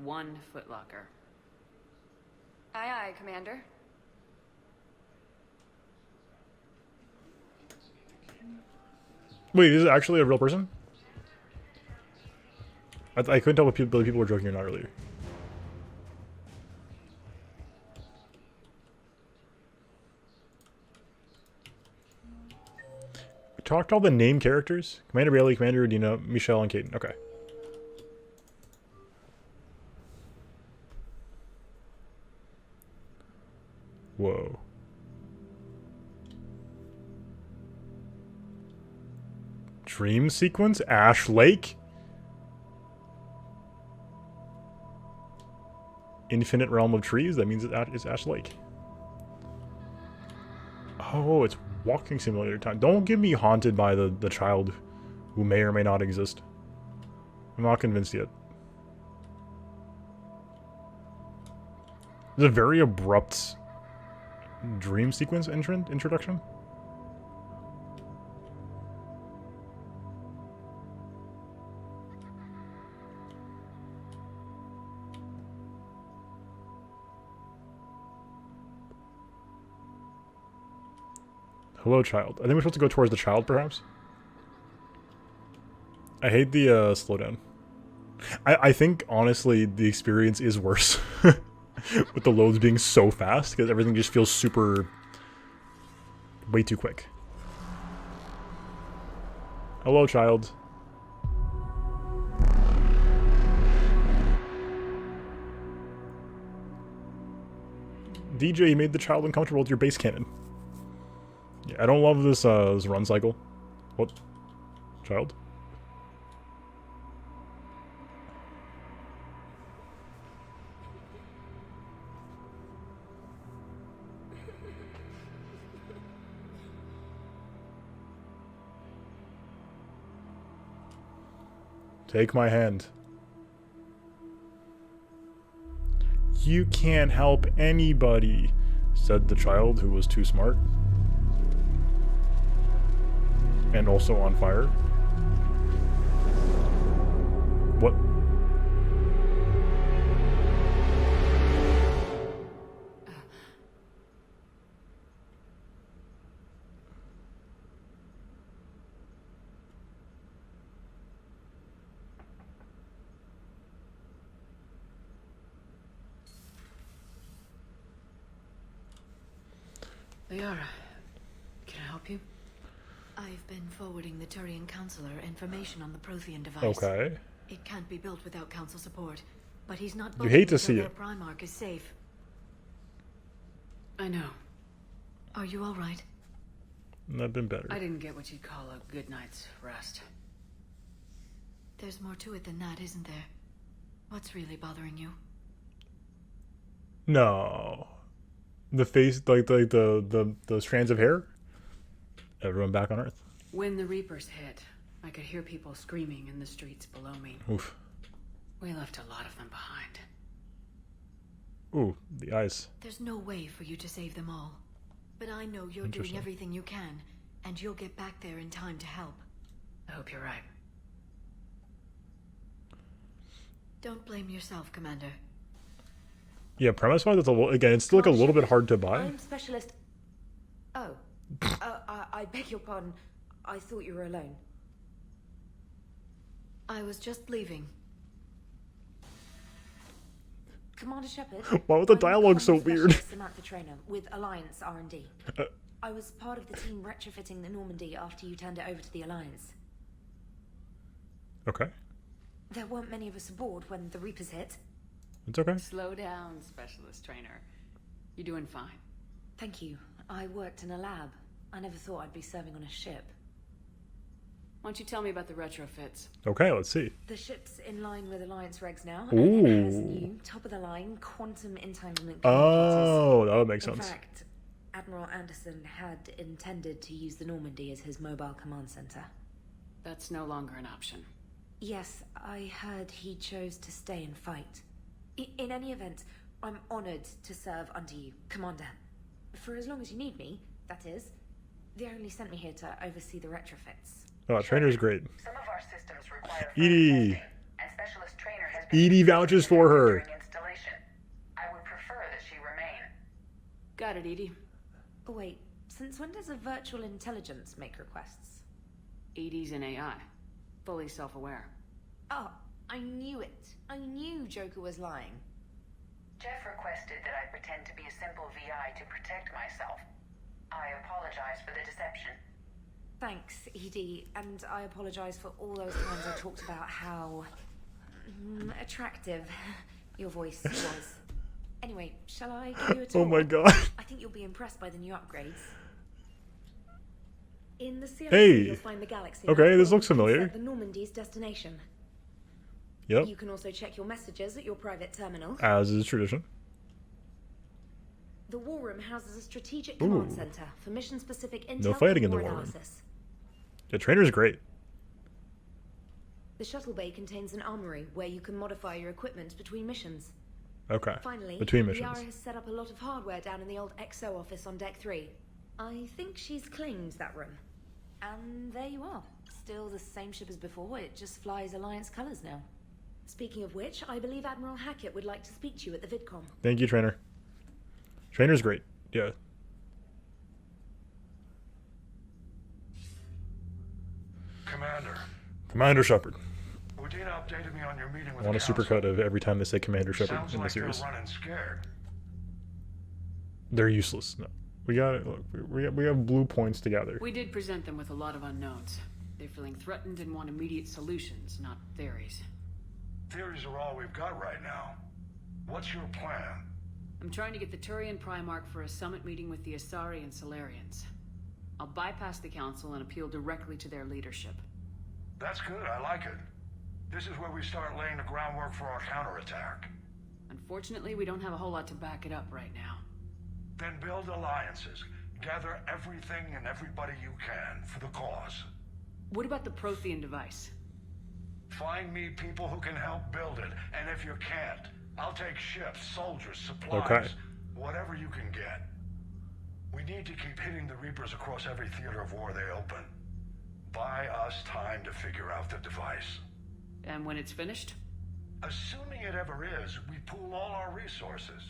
1 footlocker. Aye, aye, Commander. Wait, is it actually a real person? I couldn't tell whether people were joking or not earlier. We talked to all the name characters. Commander Bailey, Commander Udina, Michelle, and Caden. Okay. Whoa. Dream sequence? Ash Lake? Infinite Realm of Trees? That means it's Ash Lake. Oh, it's walking simulator time. Don't get me haunted by the child who may or may not exist. I'm not convinced yet. It's a very abrupt dream sequence introduction. Hello, child. I think we're supposed to go towards the child, perhaps? I hate the slowdown. I think, honestly, the experience is worse. With the loads being so fast, because everything just feels super... way too quick. Hello, child. DJ, you made the child uncomfortable with your base cannon. Yeah, I don't love this run cycle. What? Child? Take my hand. You can't help anybody, said the child who was too smart. And also on fire. What? Liara, can I help you? I've been forwarding the Turian Counselor information on the Prothean device. Okay. It can't be built without Council support, but he's not You hate to until see their it. Primarch is safe. I know. Are you all right? I've been better. I didn't get what you'd call a good night's rest. There's more to it than that, isn't there? What's really bothering you? No. The face, like the strands of hair? Everyone back on Earth. When the Reapers hit, I could hear people screaming in the streets below me. Oof. We left a lot of them behind. Ooh, the eyes. There's no way for you to save them all. But I know you're doing Interesting. everything you can, and you'll get back there in time to help. I hope you're right. Don't blame yourself, Commander. Yeah, premise-wise, it's a little, again, it's still like a little bit hard to buy. I'm Specialist... Oh. I beg your pardon. I thought you were alone. I was just leaving. Commander Shepard. Why was the dialogue so weird? Samantha Trainer with Alliance R&D. I was part of the team retrofitting the Normandy after you turned it over to the Alliance. Okay. There weren't many of us aboard when the Reapers hit. It's okay. Slow down, Specialist Trainer. You're doing fine. Thank you. I worked in a lab. I never thought I'd be serving on a ship. Why don't you tell me about the retrofits? Okay, let's see. The ship's in line with Alliance regs now. Ooh. And it has new, top-of-the-line, quantum entanglement Oh, that would make In sense. fact, Admiral Anderson had intended to use the Normandy as his mobile command center. That's no longer an option. Yes, I heard he chose to stay and fight. In any event, I'm honored to serve under you, Commander. For as long as you need me, that is. They only sent me here to oversee the retrofits. Oh, trainer's great. Some of our systems require Edie. and specialist trainer has been Edie vouches for her. during installation. I would prefer that she remain. Got it, Edie. Oh, wait. Since when does a virtual intelligence make requests? Edie's an AI. Fully self-aware. Oh, I knew it. I knew Joker was lying. Jeff requested that I pretend to be a simple VI to protect myself. I apologize for the deception. Thanks, Edie, and I apologize for all those times I talked about how attractive your voice was. Anyway, shall I give you a tour? Oh my god. I think you'll be impressed by the new upgrades. In the CLC, Hey. you'll find the galaxy. Okay, map this where looks you can familiar. set the Normandy's destination. Yep. You can also check your messages at your private terminal. As is tradition. The War Room houses a strategic command Ooh. center for mission-specific intel No fighting in and the war War Room. analysis. The trainer's great. The shuttle bay contains an armory where you can modify your equipment between missions. Okay. Finally, Between missions. Liara has set up a lot of hardware down in the old XO office on Deck 3. I think she's claimed that room. And there you are. Still the same ship as before, it just flies Alliance colors now. Speaking of which, I believe Admiral Hackett would like to speak to you at the VidCom. Thank you, trainer. Trainer's great. Yeah. Commander Shepard. Udina updated me on your meeting with I want a the council. supercut of every time they say Commander Shepard Sounds in the like series. they're running scared. They're useless. No. We got it. Look, we have blue points to gather. We did present them with a lot of unknowns. They're feeling threatened and want immediate solutions, not theories. Theories are all we've got right now. What's your plan? I'm trying to get the Turian Primarch for a summit meeting with the Asari and Solarians. I'll bypass the Council and appeal directly to their leadership. That's good, I like it. This is where we start laying the groundwork for our counterattack. Unfortunately, we don't have a whole lot to back it up right now. Then build alliances. Gather everything and everybody you can for the cause. What about the Prothean device? Find me people who can help build it, and if you can't, I'll take ships, soldiers, supplies, Okay. whatever you can get. We need to keep hitting the Reapers across every theater of war they open. Buy us time to figure out the device. And when it's finished? Assuming it ever is, we pool all our resources.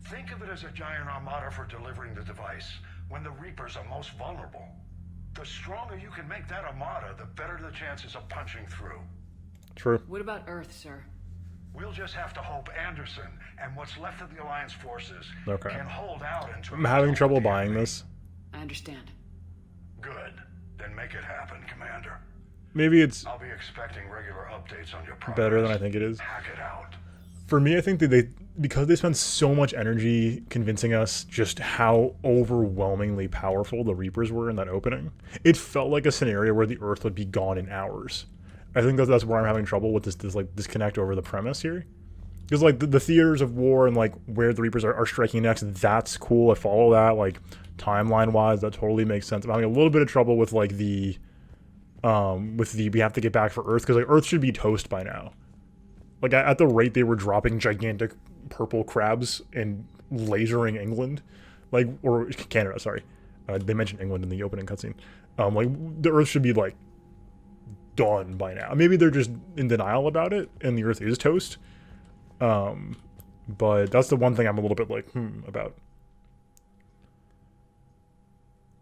Think of it as a giant armada for delivering the device when the Reapers are most vulnerable. The stronger you can make that armada, the better the chances of punching through. True. What about Earth, sir? We'll just have to hope Anderson and what's left of the Alliance forces Okay. can hold out until... I'm having trouble buying this. I understand. Good. Then make it happen, Commander. Maybe it's I'll be expecting regular updates on your progress. better than I think it is. Hack it out. For me, I think that because they spend so much energy convincing us just how overwhelmingly powerful the Reapers were in that opening, it felt like a scenario where the Earth would be gone in hours. I think that's where I'm having trouble with this like disconnect over the premise here. Because like the theaters of war and like where the Reapers are striking next, that's cool. I follow that. Like timeline wise, that totally makes sense. I'm having a little bit of trouble with like we have to get back for Earth, because like Earth should be toast by now. Like at the rate they were dropping gigantic purple crabs and lasering England, like, or Canada, sorry. They mentioned England in the opening cutscene. Like the Earth should be like done by now. Maybe they're just in denial about it and the Earth is toast. But that's the one thing I'm a little bit like, about.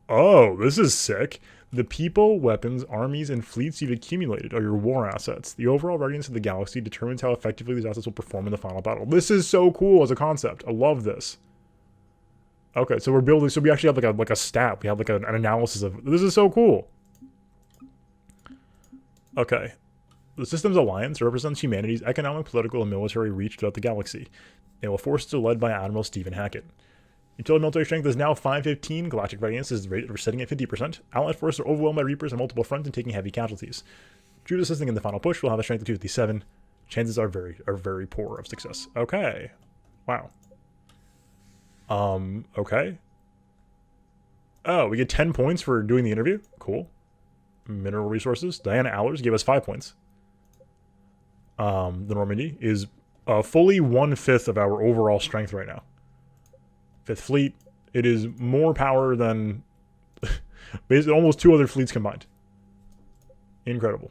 Oh, this is sick. The people, weapons, armies, and fleets you've accumulated are your war assets. The overall readiness of the galaxy determines how effectively these assets will perform in the final battle. This is so cool as a concept. I love this. Okay, so we're building, so we actually have like a stat. We have like an analysis of, this is so cool. Okay. The Systems Alliance represents humanity's economic, political, and military reach throughout the galaxy. Naval Forces are led by Admiral Stephen Hackett. Utility military strength is now 515. Galactic readiness is setting at 50%. Allied forces are overwhelmed by Reapers on multiple fronts and taking heavy casualties. Troops assisting in the final push will have a strength of 257. Chances are very poor of success. Okay. Wow. Okay. Oh, we get 10 points for doing the interview. Cool. Mineral resources. Diana Allers gave us 5 points. The Normandy is fully 1/5 of our overall strength right now. 5th Fleet. It is more power than Basically, almost 2 other fleets combined. Incredible.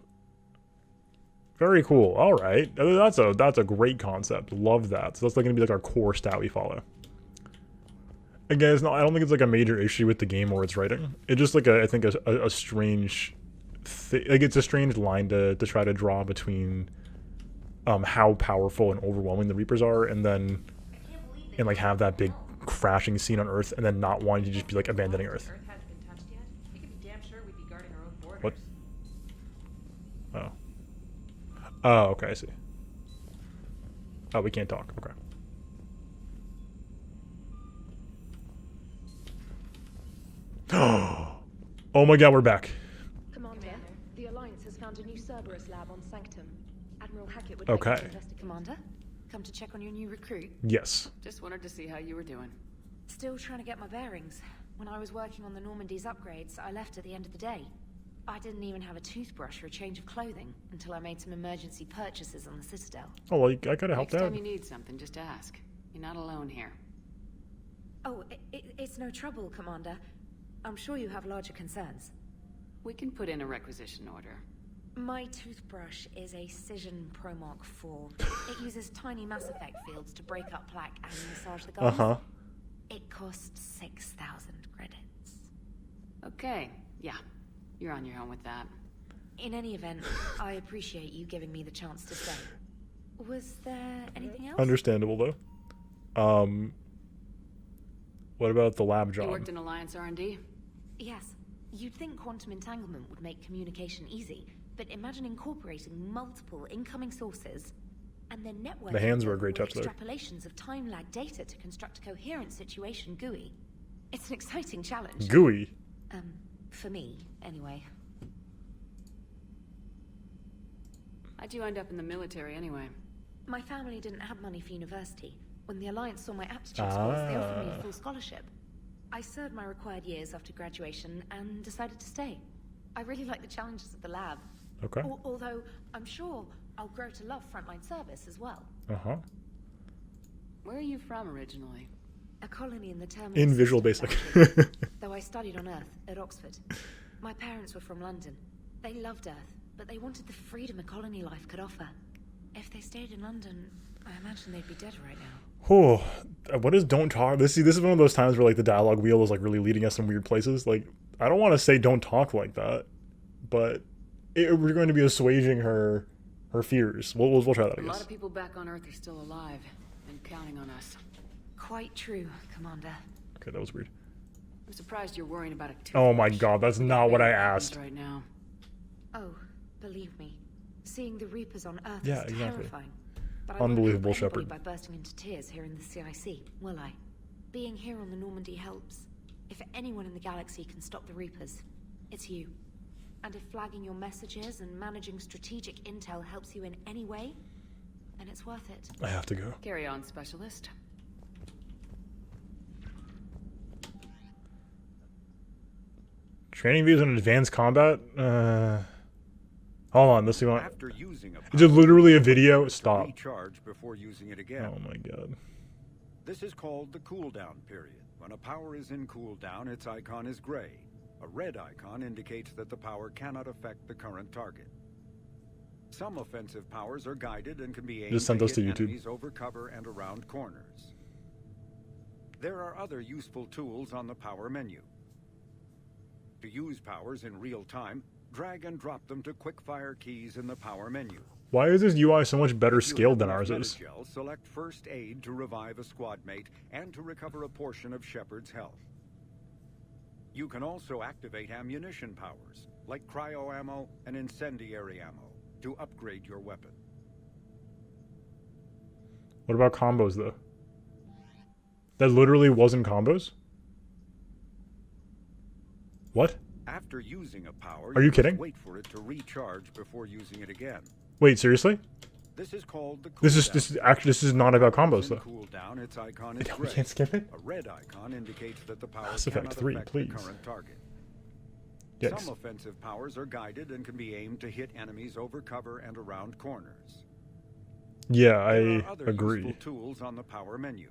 Very cool. All right, that's a great concept. Love that. So that's like gonna be like our core stat we follow. Again, it's not. I don't think it's like a major issue with the game or its writing. It's just like I think a strange, like it's a strange line to try to draw between, how powerful and overwhelming the Reapers are, and like have that big crashing scene on Earth, and then not wanting to just be like abandoning Earth. What? Oh. Oh, okay, I see. Oh, we can't talk. Okay. Oh my god, we're back. Commander, the Alliance has found a new Cerberus lab on Sanctum. Admiral Hackett would Okay. like to investigate. Commander, come to check on your new recruit. Yes. Just wanted to see how you were doing. Still trying to get my bearings. When I was working on the Normandy's upgrades, I left at the end of the day. I didn't even have a toothbrush or a change of clothing until I made some emergency purchases on the Citadel. Oh, well, I could have helped Next out. time you need something, just ask. You're not alone here. Oh, it's no trouble, Commander. I'm sure you have larger concerns. We can put in a requisition order. My toothbrush is a Cision Pro Mark IV. It uses tiny Mass Effect fields to break up plaque and massage the gums. Uh-huh. It costs 6,000 credits. Okay, yeah. You're on your own with that. In any event, I appreciate you giving me the chance to stay. Was there anything else? Understandable, though. What about the lab job? You worked in Alliance R&D? Yes. You'd think quantum entanglement would make communication easy, but imagine incorporating multiple incoming sources and then networking The hands were a them great with touch there. extrapolations of time-lag data to construct a coherent situation GUI. It's an exciting challenge. GUI? For me, anyway. How'd you end up in the military anyway? My family didn't have money for university. When the Alliance saw my aptitude scores, they offered me a full scholarship. I served my required years after graduation and decided to stay. I really like the challenges of the lab. Okay. Although, I'm sure I'll grow to love frontline service as well. Uh-huh. Where are you from originally? A colony in the terminal In Visual system, Basic. actually. Though I studied on Earth, at Oxford. My parents were from London. They loved Earth, but they wanted the freedom a colony life could offer. If they stayed in London, I imagine they'd be dead right now. Oh, what is don't talk? This is one of those times where like the dialogue wheel is like really leading us in weird places. Like, I don't want to say don't talk like that, but we're going to be assuaging her fears. We'll try that, I A lot guess. of people back on Earth are still alive and counting on us. Quite true, Commander. Okay, that was weird. I'm surprised you're worrying about a Oh my god, that's not what I asked. right now. Oh, believe me, seeing the Reapers on Earth Yeah, is exactly. terrifying. But I won't Unbelievable, help anybody Shepard. by bursting into tears here in the CIC, will I? Being here on the Normandy helps. If anyone in the galaxy can stop the Reapers, it's you. And if flagging your messages and managing strategic intel helps you in any way, then it's worth it. I have to go. Carry on, specialist. Training views in advanced combat? Hold on, let's see what. After using a Is it literally a video? to Stop. recharge before using it again. Oh my god. This is called the cooldown period. When a power is in cooldown, its icon is gray. A red icon indicates that the power cannot affect the current target. Some offensive powers are guided and can be aimed Just send those hit to YouTube. enemies over cover and around corners. There are other useful tools on the power menu. To use powers in real time, drag and drop them to quick-fire keys in the power menu. Why is this UI so much better If you scaled have than enough ours is? Metagel, select First Aid to revive a squad mate and to recover a portion of Shepard's health. You can also activate ammunition powers, like cryo ammo and incendiary ammo, to upgrade your weapon. What about combos though? That literally wasn't combos? What? After using a power, Are you must kidding? wait for it to recharge before using it again. Wait, seriously? This is called the This cooldown. is not about combos though. Cooldown, its icon is We gray. can't skip it? A red icon indicates that the power Mass Effect cannot 3, affect please. the current target. Yikes. Some offensive powers are guided and can be aimed to hit enemies over cover and around corners. Yeah, There I are other agree. useful tools on the power menu.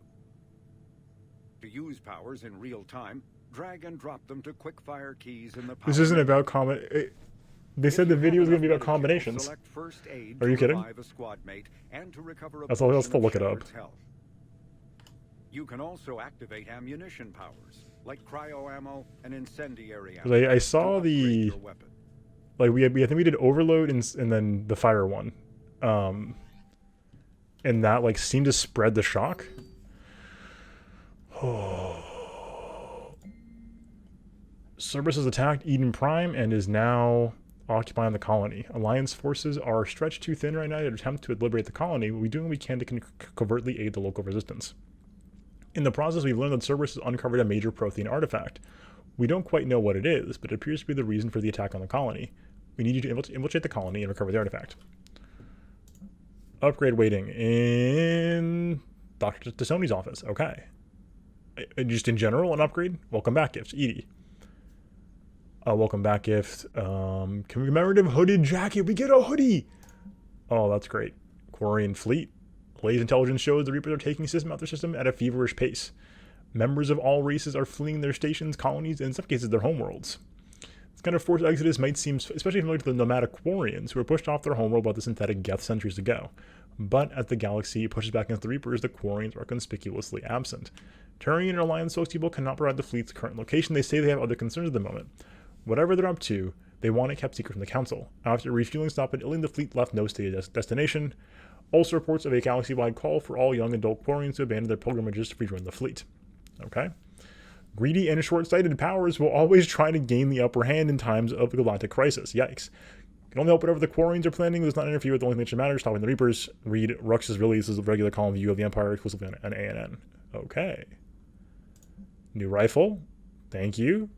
To use powers in real time, drag and drop them to quick-fire keys in the This isn't about they said the video was going to be about combinations. Are you kidding? I'll still look it up. You can also activate ammunition powers, like cryo ammo and incendiary ammo. I saw the, like I think we did overload and then the fire one, and that like seemed to spread the shock. Cerberus has attacked Eden Prime and is now occupying the colony. Alliance forces are stretched too thin right now to attempt to liberate the colony, but we're doing what we can to covertly aid the local resistance. In the process, we've learned that Cerberus has uncovered a major Prothean artifact. We don't quite know what it is, but it appears to be the reason for the attack on the colony. We need you to infiltrate the colony and recover the artifact. Upgrade waiting in Dr. Tassoni's office. Okay. Just in general, an upgrade? Welcome back gifts. Edie. Welcome back gift. Commemorative hooded jacket. We get a hoodie! Oh, that's great. Quarian fleet. Lay's intelligence shows the Reapers are taking system after system at a feverish pace. Members of all races are fleeing their stations, colonies, and in some cases their homeworlds. This kind of forced exodus might seem especially familiar to the nomadic Quarians, who were pushed off their homeworld by the synthetic Geth centuries ago. But as the galaxy pushes back against the Reapers, the Quarians are conspicuously absent. Turian and Alliance spokespeople cannot provide the fleet's current location. They say they have other concerns at the moment. Whatever they're up to, they want it kept secret from the Council. After a refueling stop at Illing, the fleet left no stated destination. Also reports of a galaxy-wide call for all young adult Quarians to abandon their pilgrimages to rejoin the fleet. Okay. Greedy and short-sighted powers will always try to gain the upper hand in times of a galactic crisis. Yikes. Can only hope whatever the Quarians are planning does not interfere with the only thing that matters, stopping the Reapers. Read Rux's release as a regular column view of the Empire exclusively on ANN. Okay. New rifle. Thank you.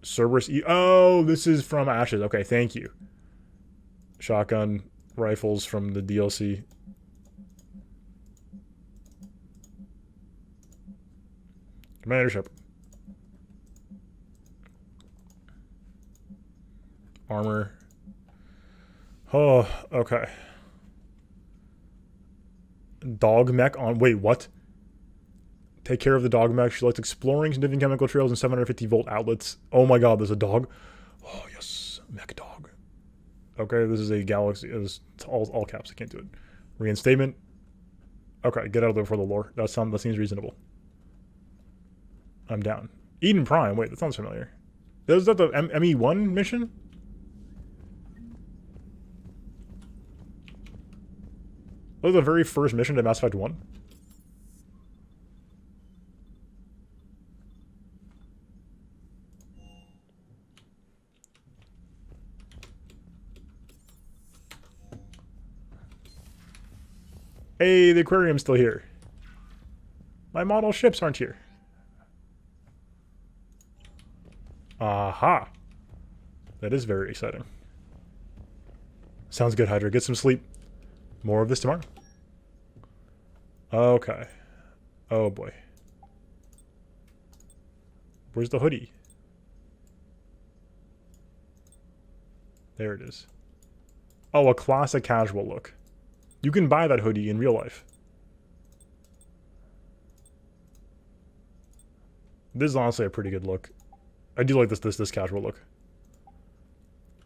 Cerberus oh, this is from Ashes. Okay, thank you. Shotgun rifles from the DLC. Commander Shepard. Armor. Oh, okay. Dog mech on. Wait, what? Take care of the dog mech. She likes exploring, sniffing chemical trails, and 750-volt outlets. Oh my god, there's a dog. Oh, yes. Mech dog. Okay, this is a galaxy. It's all caps. I can't do it. Reinstatement. Okay, get out of there for the lore. That seems reasonable. I'm down. Eden Prime. Wait, that sounds familiar. Is that the ME1 mission? That was the very first mission to Mass Effect 1? Hey, the aquarium's still here. My model ships aren't here. Aha. That is very exciting. Sounds good, Hydra. Get some sleep. More of this tomorrow. Okay. Oh boy. Where's the hoodie? There it is. Oh, a classic casual look. You can buy that hoodie in real life. This is honestly a pretty good look. I do like this casual look.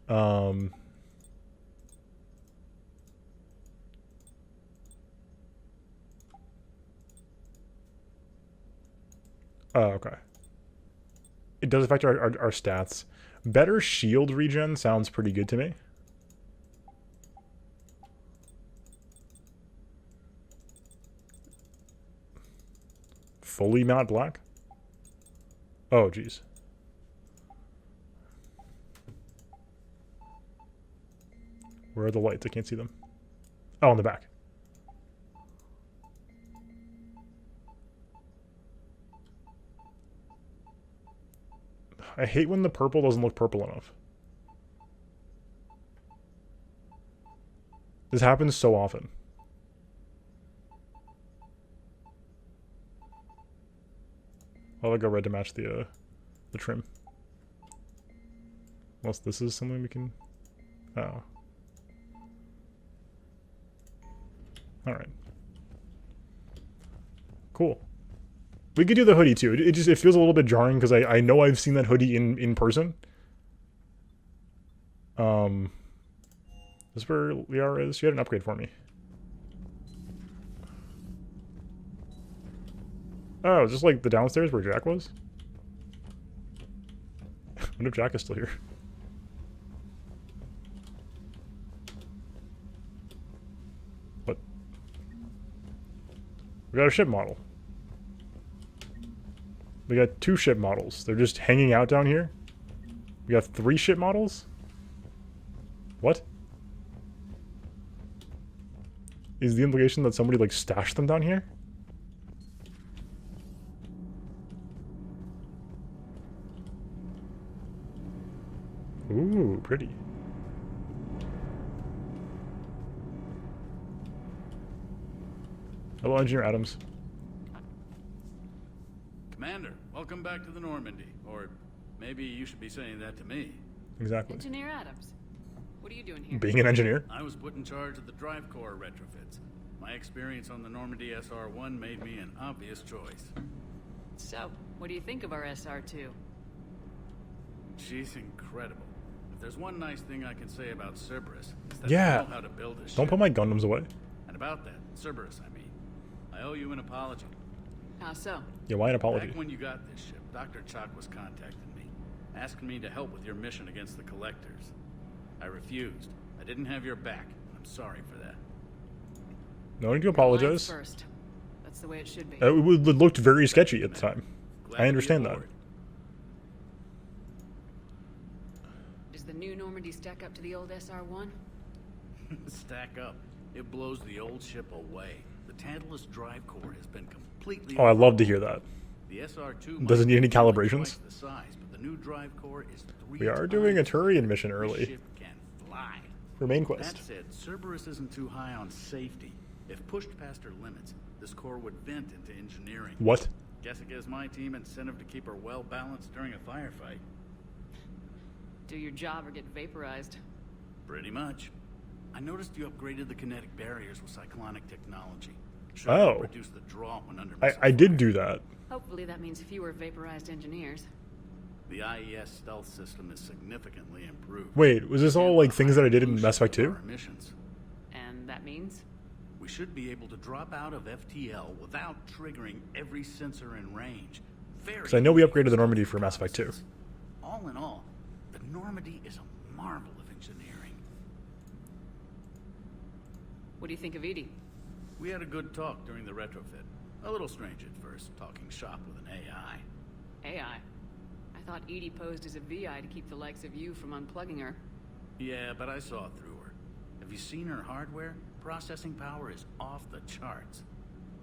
Oh, okay. It does affect our stats. Better shield regen sounds pretty good to me. Fully matte black? Oh, geez. Where are the lights? I can't see them. Oh, in the back. I hate when the purple doesn't look purple enough. This happens so often. I'll go red to match the trim. Unless this is something we can... Oh. Alright. Cool. We could do the hoodie too. It feels a little bit jarring because I know I've seen that hoodie in person. This is where Liara is. She had an upgrade for me. Oh, is this like the downstairs where Jack was? I wonder if Jack is still here. What? We got a ship model. We got 2 ship models. They're just hanging out down here. We got 3 ship models? What? Is the implication that somebody, like, stashed them down here? Ooh, pretty. Hello, Engineer Adams. Commander, welcome back to the Normandy. Or maybe you should be saying that to me. Exactly. Engineer Adams, what are you doing here? Being an engineer? I was put in charge of the drive core retrofits. My experience on the Normandy SR-1 made me an obvious choice. So, what do you think of our SR-2? She's incredible. If there's one nice thing I can say about Cerberus, it's that Yeah. they know how to build a ship. Don't put my Gundams away. And about that, Cerberus, I mean, I owe you an apology. How so? Yeah, why an apology? Back when you got this ship, Dr. Chalk was contacting me, asking me to help with your mission against the Collectors. I refused. I didn't have your back. I'm sorry for that. No need to apologize. First. That's the way it should be. It looked very sketchy at the time. I understand that. Does the new Normandy stack up to the old SR-1? Stack up. It blows the old ship away. The Tantalus drive core has been completely... Oh, I'd love to hear that. The SR-2 doesn't need any calibrations. The size, but the new drive core is 3 We are doing a Turian mission This early. ship can fly. For main quest. That said, Cerberus isn't too high on safety. If pushed past her limits, this core would vent into engineering. What? Guess it gives my team incentive to keep her well balanced during a firefight. Do your job or get vaporized. Pretty much. I noticed you upgraded the kinetic barriers with cyclonic technology. Oh. Reduce the draw when under I did do that. Hopefully that means fewer vaporized engineers. The IES stealth system is significantly improved. Wait, was this all like things that I did in Mass Effect 2? And that means? We should be able to drop out of FTL without triggering every sensor in range. Because I know we upgraded the Normandy for Mass Effect 2. All in all, the Normandy is a marvel of engineering. What do you think of Edie? We had a good talk during the retrofit. A little strange at first, talking shop with an AI. AI? I thought Edie posed as a VI to keep the likes of you from unplugging her. Yeah, but I saw through her. Have you seen her hardware? Processing power is off the charts.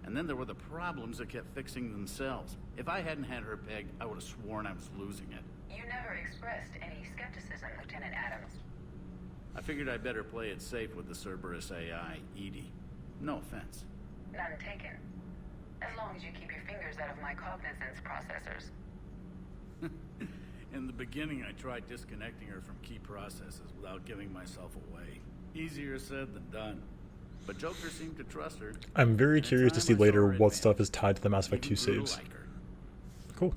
And then there were the problems that kept fixing themselves. If I hadn't had her pegged, I would have sworn I was losing it. You never expressed any skepticism, Lieutenant Adams. I figured I'd better play it safe with the Cerberus AI, Edie. No offense. None taken. As long as you keep your fingers out of my cognizance processors. In the beginning, I tried disconnecting her from key processes without giving myself away. Easier said than done. But Joker seemed to trust her. I'm very curious to see later what stuff is tied to the Mass Effect 2 saves. Cool.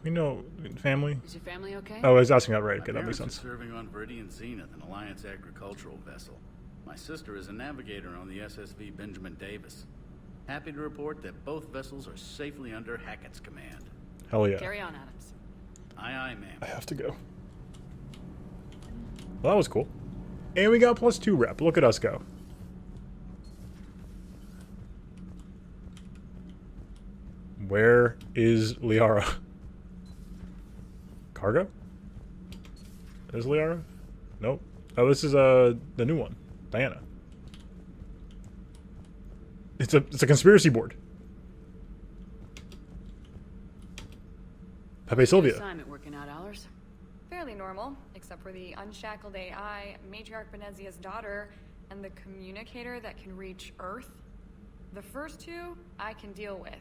We know family. Is your family okay? Oh, I was asking that right. My Okay, that makes parents sense. are serving on Viridian Zenith, an Alliance agricultural vessel. My sister is a navigator on the SSV Benjamin Davis. Happy to report that both vessels are safely under Hackett's command. Hell yeah. Carry on, Adams. Aye, aye, ma'am. I have to go. Well, that was cool. And we got +2 rep. Look at us go. Where is Liara? Cargo? Is Liara? Nope. Oh, this is the new one. Diana. It's a conspiracy board. Pepe Sylvia. Assignment working out, Allers. Fairly normal, except for the unshackled AI, Matriarch Benezia's daughter, and the communicator that can reach Earth. The first two, I can deal with.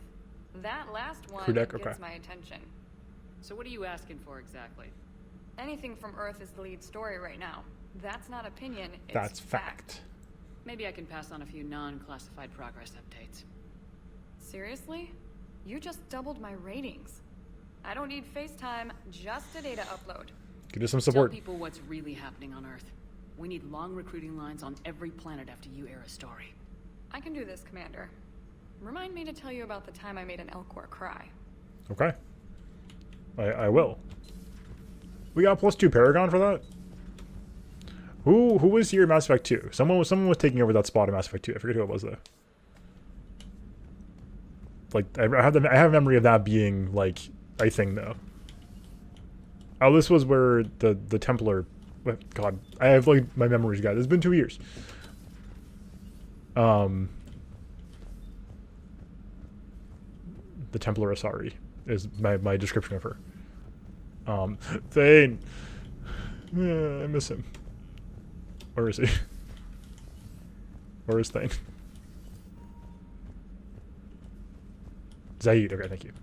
That last one gets my attention. So what are you asking for exactly? Anything from Earth is the lead story right now. That's not opinion, it's That's fact. Maybe I can pass on a few non-classified progress updates. Seriously? You just doubled my ratings. I don't need FaceTime, just a data upload. Give us some support. Tell people what's really happening on Earth. We need long recruiting lines on every planet after you air a story. I can do this, Commander. Remind me to tell you about the time I made an Elcor cry. Okay. I will. We got +2 Paragon for that? Who was here in Mass Effect 2? Someone was taking over that spot in Mass Effect 2. I forget who it was though. Like I have a memory of that being like a thing though. Oh, this was where the Templar. God, I have like my memories, guys. It's been 2 years. The Templar Asari is my description of her. Thane. Yeah, I miss him. Where is he? Where is Thane? Zaid, okay, thank you.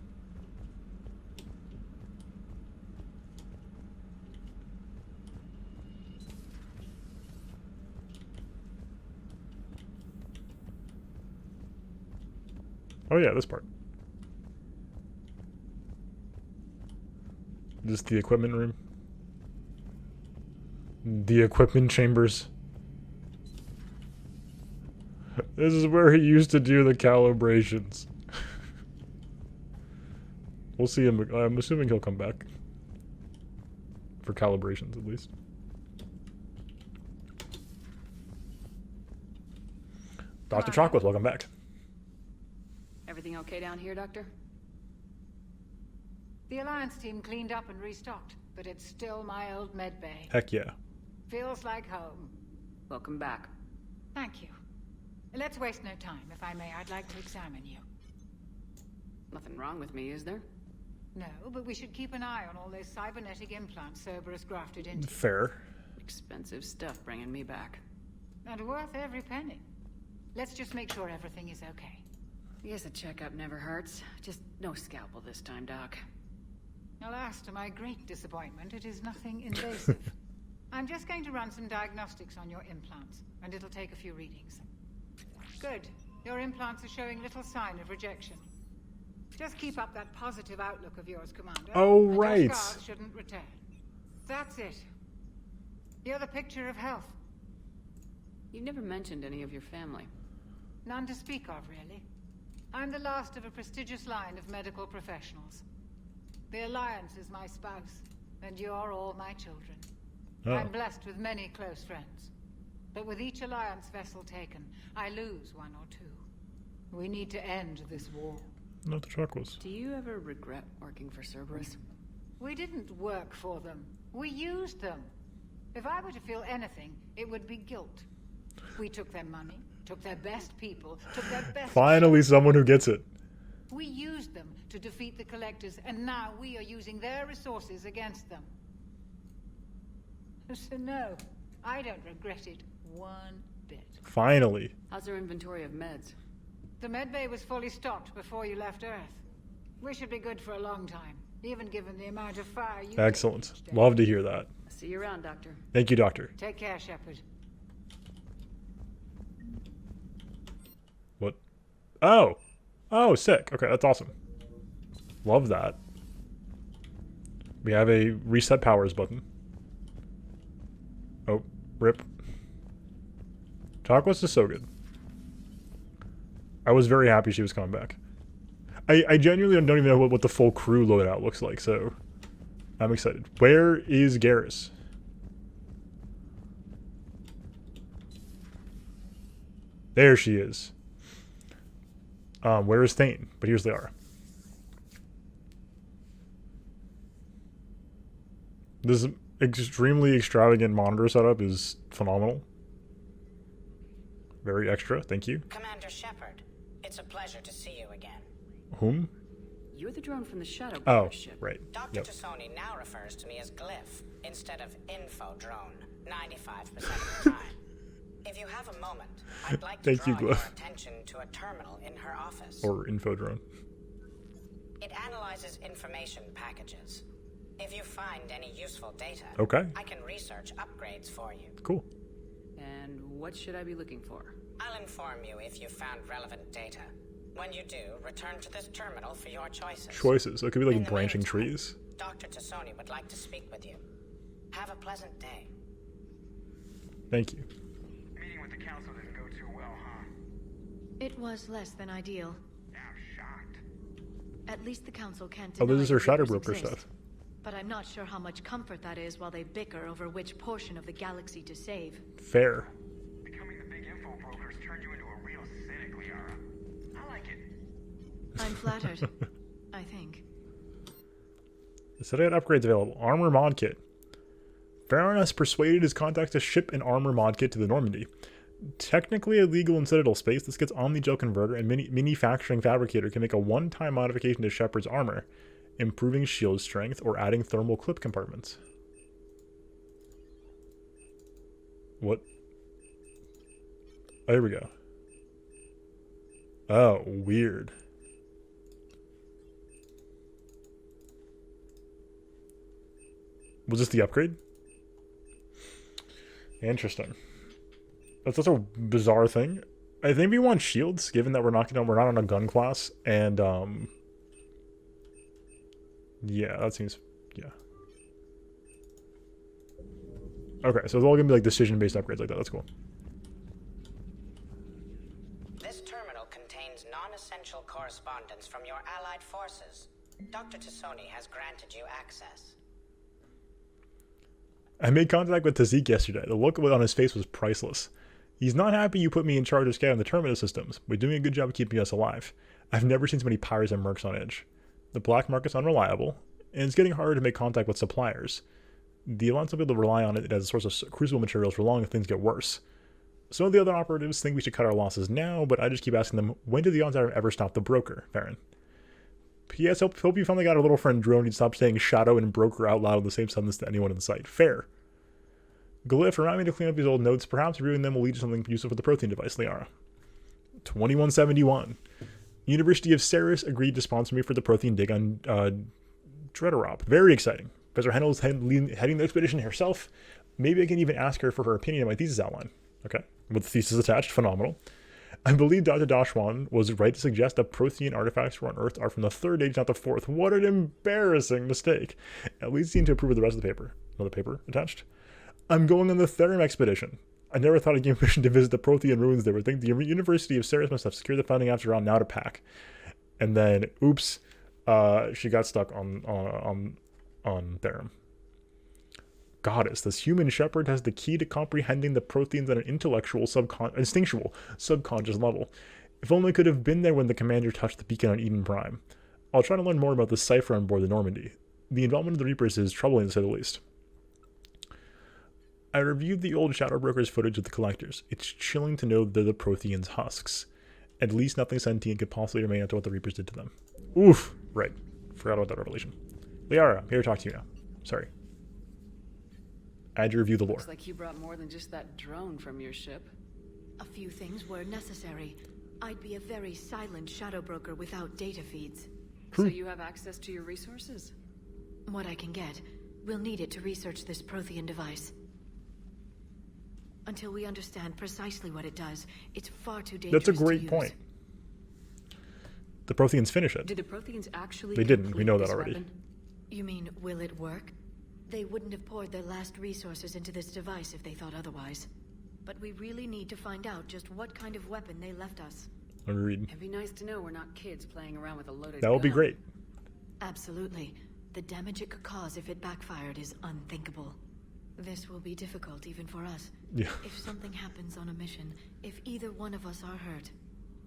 Oh yeah, this part. This is the equipment room. The equipment chambers. This is where he used to do the calibrations. We'll see him. I'm assuming he'll come back. For calibrations, at least. Dr. Chocolate, welcome back. Everything okay down here, Doctor? The Alliance team cleaned up and restocked, but it's still my old medbay. Heck yeah. Feels like home. Welcome back. Thank you. Let's waste no time. If I may, I'd like to examine you. Nothing wrong with me, is there? No, but we should keep an eye on all those cybernetic implants Cerberus grafted into. Fair. Expensive stuff bringing me back. And worth every penny. Let's just make sure everything is okay. Yes, a checkup never hurts. Just no scalpel this time, Doc. Alas, to my great disappointment, it is nothing invasive. I'm just going to run some diagnostics on your implants, and it'll take a few readings. Good. Your implants are showing little sign of rejection. Just keep up that positive outlook of yours, Commander. Oh, and right. your scars shouldn't return. That's it. You're the picture of health. You never mentioned any of your family. None to speak of, really. I'm the last of a prestigious line of medical professionals. The Alliance is my spouse, and you're all my children. Oh. I'm blessed with many close friends. But with each Alliance vessel taken, I lose one or two. We need to end this war. Not the chocolates. Do you ever regret working for Cerberus? We didn't work for them. We used them. If I were to feel anything, it would be guilt. We took their money, took their best people, took their best... Finally someone who gets it. We used them to defeat the Collectors, and now we are using their resources against them. So no, I don't regret it one bit. Finally. How's our inventory of meds? The medbay was fully stocked before you left Earth. We should be good for a long time, even given the amount of fire you... Excellent. Love to hear that. See you around, Doctor. Thank you, Doctor. Take care, Shepard. What? Oh! Oh, sick. Okay, that's awesome. Love that. We have a reset powers button. Oh, rip. Chocolates is so good. I was very happy she was coming back. I genuinely don't even know what the full crew loadout looks like, so I'm excited. Where is Garrus? There she is. Where is Thane? But here's Liara. This extremely extravagant monitor setup is phenomenal. Very extra, thank you. Commander Shepard, it's a pleasure to see you again. Whom? You're the drone from the Shadow Oh, ship. right. Dr. Tassoni now refers to me as Glyph instead of Info Drone 95% of the time. If you have a moment, I'd like to draw your attention to a terminal in her office. Or info drone. It analyzes information packages. If you find any useful data, okay, I can research upgrades for you. Cool. And what should I be looking for? I'll inform you if you found relevant data. When you do, return to this terminal for your choices. Choices. So it could be In like the branching meantime, trees. Dr. Tassoni would like to speak with you. Have a pleasant day. Thank you. Meeting with the council didn't go too well, huh? It was less than ideal. I'm shocked. At least the council can't Oh, deny this is her the shadow Reapers broker exist. stuff. But I'm not sure how much comfort that is while they bicker over which portion of the galaxy to save. Fair. Becoming the big info brokers turned you into a real cynic, Liara. I like it. I'm flattered. I think. Citadel upgrades available. Armor mod kit. Farron has persuaded his contacts to ship an armor mod kit to the Normandy. Technically illegal in Citadel space, this gets Omni-Gel Converter and Manufacturing Fabricator can make a one-time modification to Shepard's armor, improving shield strength or adding thermal clip compartments. What? Oh, here we go. Oh, weird. Was this the upgrade? Interesting. That's such a bizarre thing. I think we want shields, given that we're not on a gun class, and yeah, that seems yeah. Okay, so it's all gonna be like decision-based upgrades like that. That's cool. This terminal contains non-essential correspondence from your allied forces. Dr. Tassoni has granted you access. I made contact with Tazik yesterday. The look on his face was priceless. He's not happy you put me in charge of scanning the terminal systems, but doing a good job of keeping us alive. I've never seen so many pirates and mercs on edge. The black market's unreliable, and it's getting harder to make contact with suppliers. The Alliance will be able to rely on it as a source of crucible materials for long if things get worse. Some of the other operatives think we should cut our losses now, but I just keep asking them, when did the Alliance ever stop the broker, Farron? P.S. Hope you finally got a little friend Drone to stop saying shadow and broker out loud in the same sentence to anyone in sight. Fair. Glyph, remind me to clean up these old notes. Perhaps reviewing them will lead to something useful for the Prothean device, Liara. 2171. University of Ceres agreed to sponsor me for the Prothean dig on Dreadorop. Very exciting. Professor Hendel's heading the expedition herself. Maybe I can even ask her for her opinion on my thesis outline. Okay. With the thesis attached. Phenomenal. I believe Dr. Dashwan was right to suggest that Prothean artifacts on Earth are from the third age, not the fourth. What an embarrassing mistake. At least seem to approve of the rest of the paper. Another paper attached. I'm going on the Therum expedition. I never thought I'd give permission to visit the Prothean ruins there. I think the University of Ceres must have secured the funding after all. Now to pack. And then, oops, she got stuck on Therum. Goddess, this human Shepard has the key to comprehending the Protheans at an instinctual, subconscious level. If only I could have been there when the commander touched the beacon on Eden Prime. I'll try to learn more about the cipher on board the Normandy. The involvement of the Reapers is troubling to say the least. I reviewed the old Shadow Broker's footage of the Collectors. It's chilling to know they're the Protheans' husks. At least nothing sentient could possibly remain after what the Reapers did to them. Oof! Right. Forgot about that revelation. Liara, I'm here to talk to you now. Sorry. I had to review the lore. Looks like you brought more than just that drone from your ship. A few things were necessary. I'd be a very silent shadow broker without data feeds. So you have access to your resources? What I can get. We'll need it to research this Prothean device. Until we understand precisely what it does, it's far too dangerous. That's a great point. The Protheans finish it. Did the Protheans actually? They didn't. We know that already. Weapon? You mean, will it work? They wouldn't have poured their last resources into this device if they thought otherwise. But we really need to find out just what kind of weapon they left us. Agreed. It'd be nice to know we're not kids playing around with a loaded gun. That would be great. Absolutely. The damage it could cause if it backfired is unthinkable. This will be difficult even for us. Yeah. If something happens on a mission, if either one of us are hurt,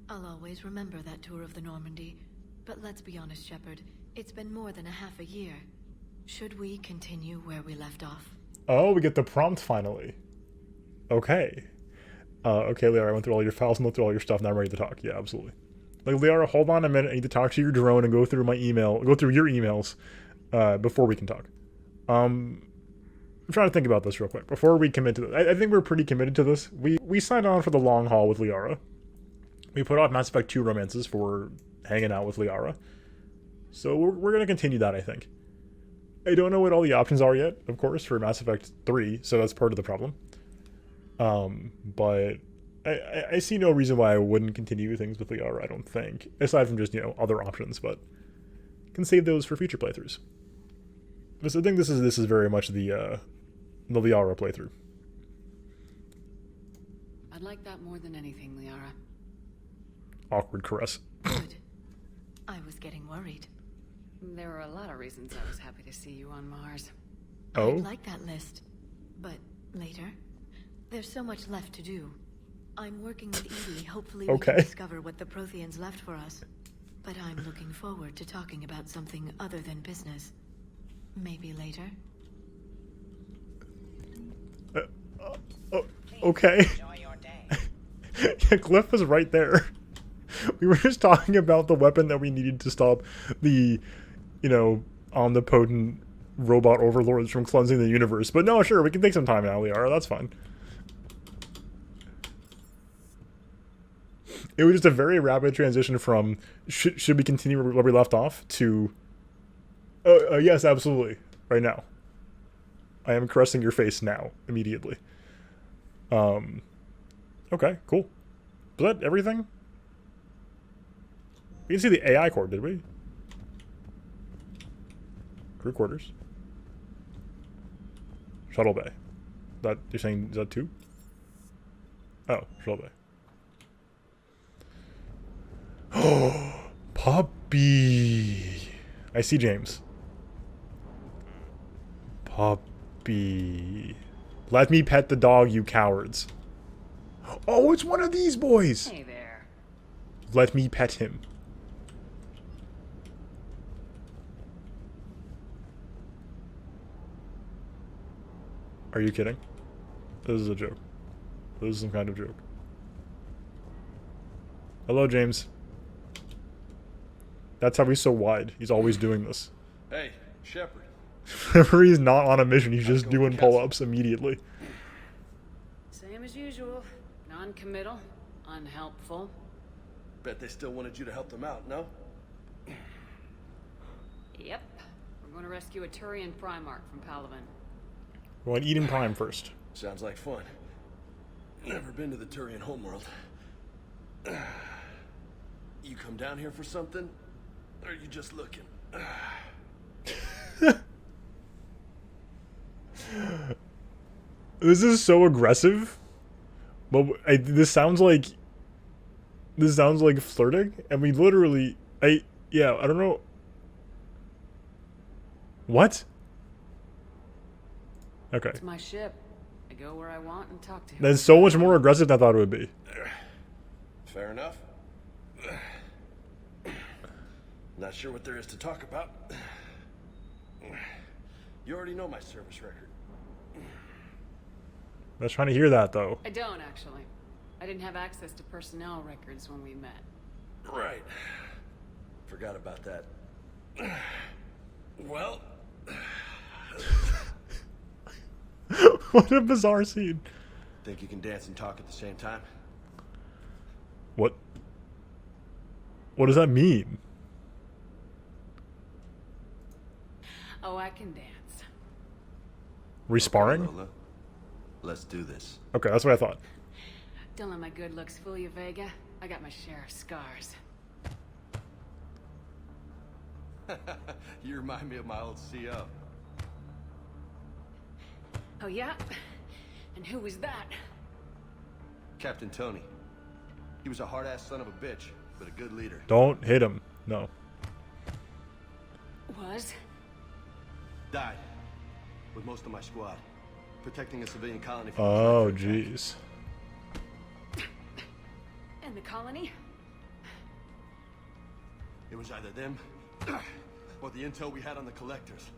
I'll always remember that tour of the Normandy. But let's be honest, Shepard. It's been more than a half a year. Should we continue where we left off? Oh, we get the prompt finally. Okay. Okay, Liara, I went through all your files and looked through all your stuff. Now I'm ready to talk. Yeah, absolutely. Like, Liara, hold on a minute. I need to talk to your drone and go through my email. Go through your emails before we can talk. I'm trying to think about this real quick before we commit to this. I think we're pretty committed to this. We signed on for the long haul with Liara. We put off Mass Effect 2 romances for hanging out with Liara. So we're going to continue that, I think. I don't know what all the options are yet, of course, for Mass Effect 3, so that's part of the problem. But I see no reason why I wouldn't continue things with Liara, I don't think. Aside from just, you know, other options, but can save those for future playthroughs. I think this is very much the Liara playthrough. I'd like that more than anything, Liara. Awkward caress. Good. I was getting worried. There were a lot of reasons I was happy to see you on Mars. Oh? I'd like that list, but later. There's so much left to do. I'm working with Edie. Hopefully we can discover what the Protheans left for us. But I'm looking forward to talking about something other than business. Maybe later. Okay. Yeah, Glyph was right there. We were just talking about the weapon that we needed to stop the, you know, omnipotent robot overlords from cleansing the universe. But no, sure, we can take some time now, Liara. That's fine. It was just a very rapid transition from should we continue where we left off to yes, absolutely, right now. I am caressing your face now, immediately. Okay, cool. Was that everything? We didn't see the AI core, did we? Crew quarters. Shuttle bay. That you're saying is that 2? Oh, shuttle bay. Oh, puppy. I see James. Puppy. Let me pet the dog, you cowards. Oh, it's one of these boys. Hey there. Let me pet him. Are you kidding? This is a joke. This is some kind of joke. Hello, James. That's how he's so wide. He's always doing this. Hey, Shepard. Whenever he's not on a mission, he's just doing pull-ups immediately. Same as usual. Non-committal. Unhelpful. Bet they still wanted you to help them out, no? Yep. We're going to rescue a Turian Primarch from Palaven. We're going Eden Prime first. Sounds like fun. Never been to the Turian homeworld. You come down here for something? Or are you just looking? This is so aggressive. But this sounds like flirting, and we literally I don't know. What? Okay. It's my ship. I go where I want and talk to him. That's so much more aggressive than I thought it would be. Fair enough. Not sure what there is to talk about. You already know my service record. I was trying to hear that, though. I don't, actually. I didn't have access to personnel records when we met. Right. Forgot about that. Well... What a bizarre scene. Think you can dance and talk at the same time? What does that mean? Oh, I can dance. Resparring? Okay, let's do this. Okay, that's what I thought. Don't let my good looks fool you, Vega. I got my share of scars. You remind me of my old CO. Oh, yeah? And who was that? Captain Tony. He was a hard-ass son of a bitch, but a good leader. Don't hit him. No. Was? Died. With most of my squad. Protecting a civilian colony from Oh, jeez. And the colony? It was either them, or the intel we had on the collectors.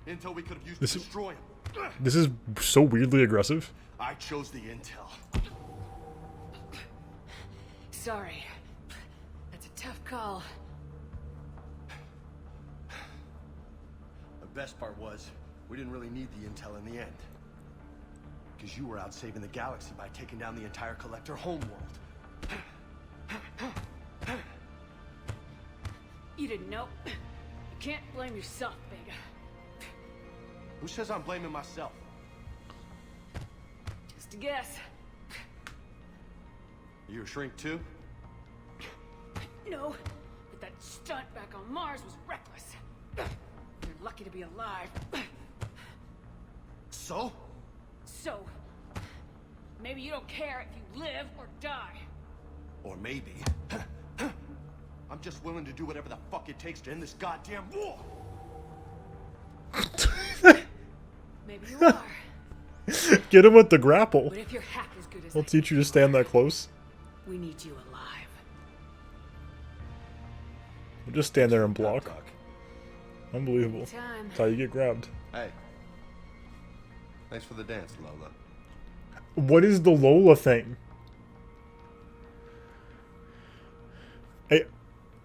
Intel we could have used to destroy them. This is so weirdly aggressive. I chose the intel. Sorry. That's a tough call. The best part was, we didn't really need the intel in the end. Because you were out saving the galaxy by taking down the entire collector homeworld. You didn't know. You can't blame yourself, Vega. Who says I'm blaming myself? Just a guess. You a shrink too? No, but that stunt back on Mars was reckless. You're lucky to be alive. So? So, maybe you don't care if you live or die. Or maybe... I'm just willing to do whatever the fuck it takes to end this goddamn war! Maybe you are. Get him with the grapple. But if your hack is good as I'll teach you to stand that close. we need you alive. We'll just stand there and block. Unbelievable. Time. That's how you get grabbed. Hey. Thanks for the dance, Lola. What is the Lola thing?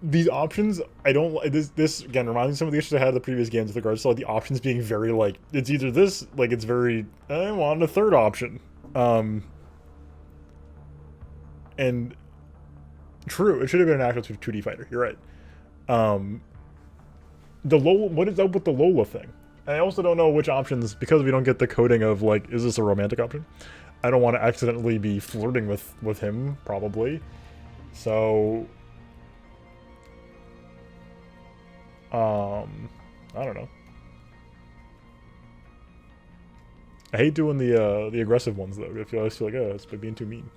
These options, I don't like. This again reminds me of some of the issues I had in the previous games with regards to like the options being very like it's either this like it's very I want a third option, and true it should have been an actual 2D fighter. You're right. The Lola, what is up with the Lola thing? I also don't know which options because we don't get the coding of like is this a romantic option? I don't want to accidentally be flirting with him probably, so. I don't know. I hate doing the aggressive ones though. I always feel like it's by being too mean.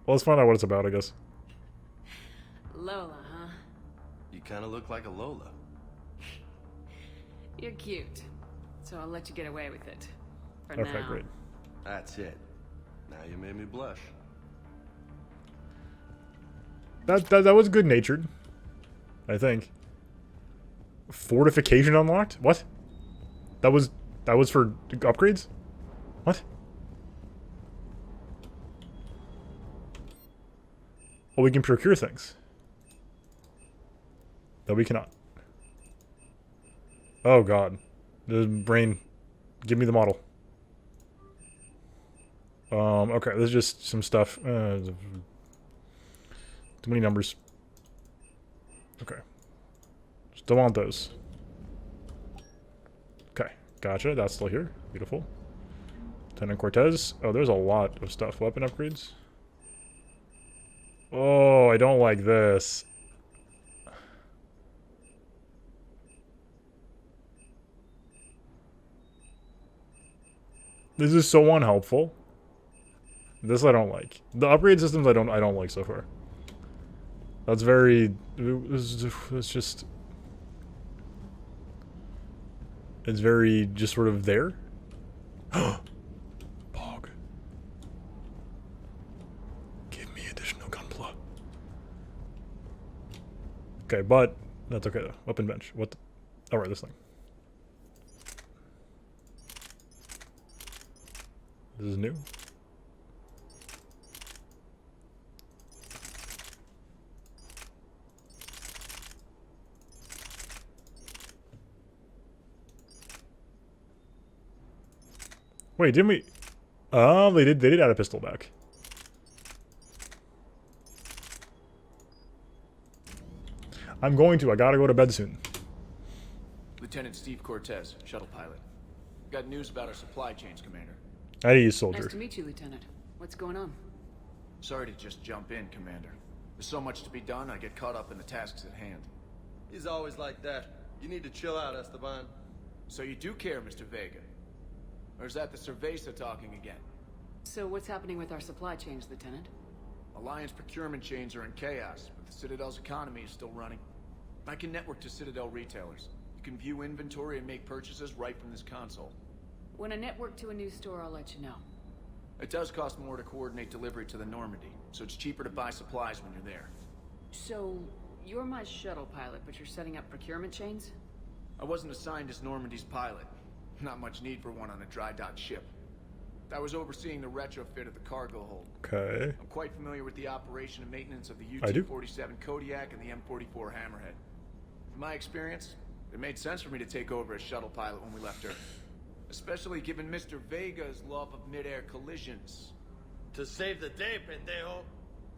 Well, let's find out what it's about, I guess. Lola, huh? You kind of look like a Lola. You're cute, so I'll let you get away with it. For Okay, now. great. That's it. Now you made me blush. That was good natured. I think. Fortification unlocked? What? That was for upgrades? What? Well, we can procure things. No, we cannot. Oh god. The brain. Give me the model. Okay, this is just some stuff. Too many numbers. Okay. Still want those. Okay, gotcha. That's still here. Beautiful. Lieutenant Cortez. Oh, there's a lot of stuff. Weapon upgrades. Oh, I don't like this. This is so unhelpful. This I don't like. The upgrade systems I don't like so far. That's very. It's just. It's very just sort of there. Pog. Give me additional gunpla. Okay, but that's okay though. Weapon bench. What? Oh right, this thing. This is new. Wait, didn't we? Oh, they did add a pistol back. I gotta go to bed soon. Lieutenant Steve Cortez, shuttle pilot. Got news about our supply chains, Commander. How do you, soldier? Nice to meet you, Lieutenant. What's going on? Sorry to just jump in, Commander. There's so much to be done, I get caught up in the tasks at hand. He's always like that. You need to chill out, Esteban. So you do care, Mr. Vega? Or is that the Cerveza talking again? So what's happening with our supply chains, Lieutenant? Alliance procurement chains are in chaos, but the Citadel's economy is still running. I can network to Citadel retailers. You can view inventory and make purchases right from this console. When I network to a new store, I'll let you know. It does cost more to coordinate delivery to the Normandy, so it's cheaper to buy supplies when you're there. So, you're my shuttle pilot, but you're setting up procurement chains? I wasn't assigned as Normandy's pilot. Not much need for one on a dry dock ship. I was overseeing the retrofit of the cargo hold. Okay. I'm quite familiar with the operation and maintenance of the UT-47 Kodiak and the M44 Hammerhead. From my experience, it made sense for me to take over as shuttle pilot when we left Earth. Especially given Mr. Vega's love of mid-air collisions. To save the day, pendejo.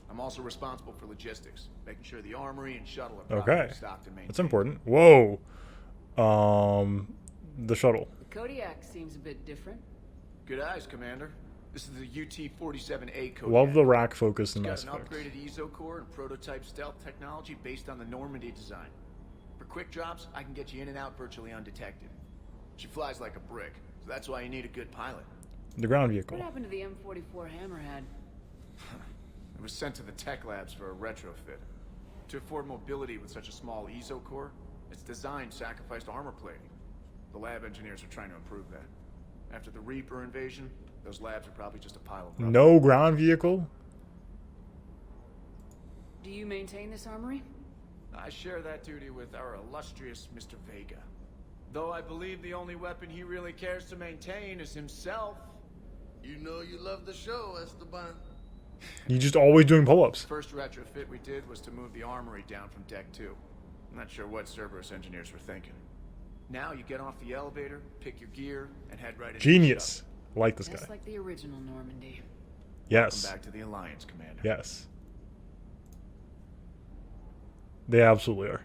I'm also responsible for logistics, making sure the armory and shuttle are properly stocked and maintained. That's important. Whoa. The shuttle. The Kodiak seems a bit different. Good eyes, Commander. This is the UT-47A code. Love the rack focus in Mass Mass Effect. Got an upgraded ESO core and prototype stealth technology based on the Normandy design. For quick drops, I can get you in and out virtually undetected. She flies like a brick, so that's why you need a good pilot. The ground vehicle. What happened to the M44 Hammerhead? It was sent to the tech labs for a retrofit. To afford mobility with such a small ESO core, its design sacrificed armor plating. The lab engineers are trying to improve that. After the Reaper invasion, those labs are probably just a pile of rubble. No ground vehicle? Do you maintain this armory? I share that duty with our illustrious Mr. Vega. Though I believe the only weapon he really cares to maintain is himself. You know you love the show, Esteban. You're just always doing pull-ups. First retrofit we did was to move the armory down from Deck 2. I'm not sure what Cerberus engineers were thinking. Now you get off the elevator, pick your gear, and head right into Genius. I like this guy. Just like the original Normandy. Yes. Welcome back to the Alliance, Commander. Yes. They absolutely are.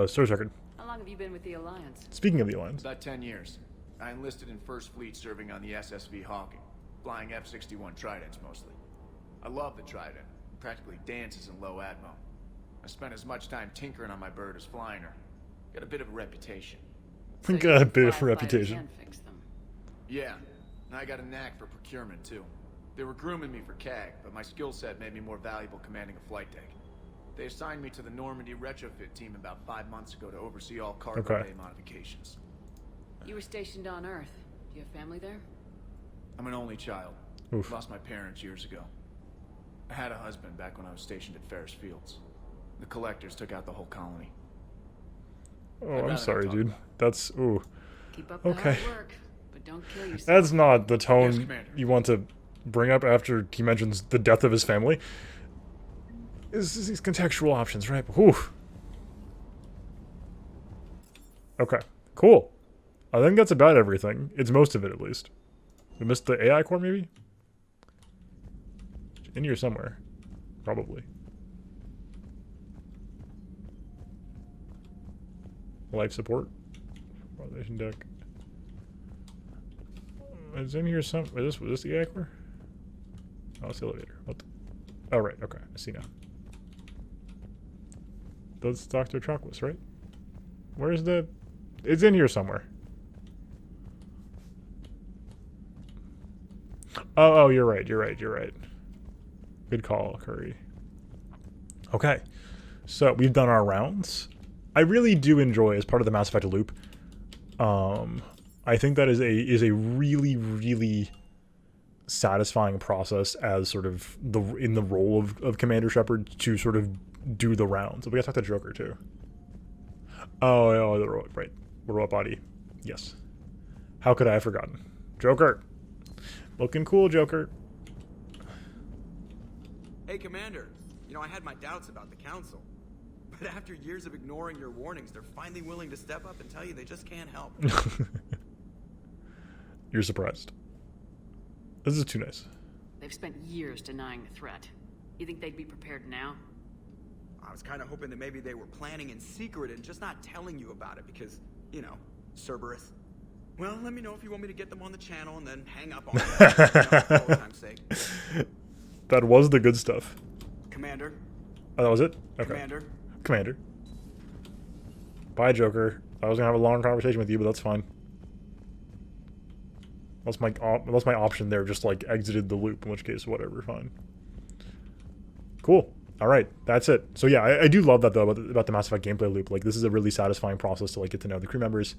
Service record. How long have you been with the Alliance? Speaking of the Alliance. About 10 years. I enlisted in First Fleet serving on the SSV Hawking, flying F-61 Tridents mostly. I love the Trident. It practically dances in low atmo. I spent as much time tinkering on my bird as flying her. Got a bit of a reputation. Got a bit of a reputation. Fix them. Yeah, and I got a knack for procurement too. They were grooming me for CAG, but my skill set made me more valuable commanding a flight deck. They assigned me to the Normandy retrofit team about 5 months ago to oversee all cargo bay modifications. You were stationed on Earth. Do you have family there? I'm an only child. Oof. Lost my parents years ago. I had a husband back when I was stationed at Ferris Fields. The collectors took out the whole colony. Oh, I'm sorry, dude. That's ooh. Keep up the hard work, but don't kill yourself. That's not the tone Yes, you want to bring up after he mentions the death of his family. Is these contextual options, right? Whew. Okay, cool. I think that's about everything. It's most of it, at least. We missed the AI core, maybe? In here somewhere. Probably. Life support. Foundation deck. Is in here some... was this the AI core? Oh, it's the elevator. What the... Oh, right. Okay. I see now. That's Dr. Chocolates, right? Where's the... It's in here somewhere. Oh, you're right. Good call, Curry. Okay. So, we've done our rounds. I really do enjoy, as part of the Mass Effect loop, I think that is a really, really satisfying process as sort of in the role of Commander Shepard to sort of do the rounds. We gotta talk to Joker too. Oh, the robot body. Yes. How could I have forgotten? Joker. Looking cool, Joker. Hey, Commander. You know, I had my doubts about the Council. But after years of ignoring your warnings, they're finally willing to step up and tell you they just can't help. You're surprised. This is too nice. They've spent years denying the threat. You think they'd be prepared now? I was kind of hoping that maybe they were planning in secret and just not telling you about it because, you know, Cerberus. Well, let me know if you want me to get them on the channel and then hang up on them for all time's sake. That was the good stuff. Commander. Oh, that was it? Okay. Commander. Bye, Joker. I was gonna have a long conversation with you, but that's fine. That's my option there. Just like exited the loop, in which case, whatever, fine. Cool. All right, that's it. So yeah, I do love that though about the Mass Effect gameplay loop. Like, this is a really satisfying process to like get to know the crew members.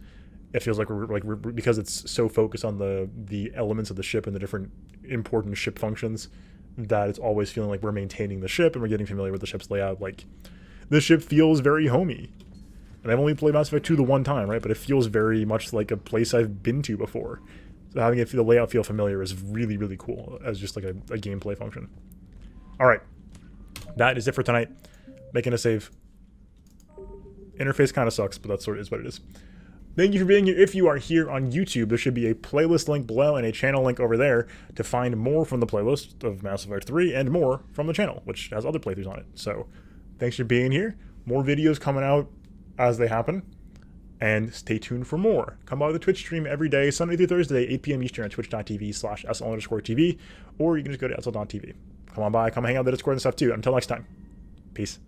It feels like we're because it's so focused on the elements of the ship and the different important ship functions, that it's always feeling like we're maintaining the ship and we're getting familiar with the ship's layout. Like, the ship feels very homey. And I've only played Mass Effect 2 the one time, right? But it feels very much like a place I've been to before. So having the layout feel familiar is really, really cool as just like a gameplay function. All right. That is it for tonight. Making a save. Interface kind of sucks, but that's sort of is what it is. Thank you for being here. If you are here on YouTube, there should be a playlist link below and a channel link over there to find more from the playlist of Mass Effect 3 and more from the channel, which has other playthroughs on it. So thanks for being here. More videos coming out as they happen. And stay tuned for more. Come by the Twitch stream every day, Sunday through Thursday, 8 p.m. Eastern at twitch.tv/SL_TV, or you can just go to SL.TV. Come on by, come hang out in the Discord and stuff too. Until next time, peace.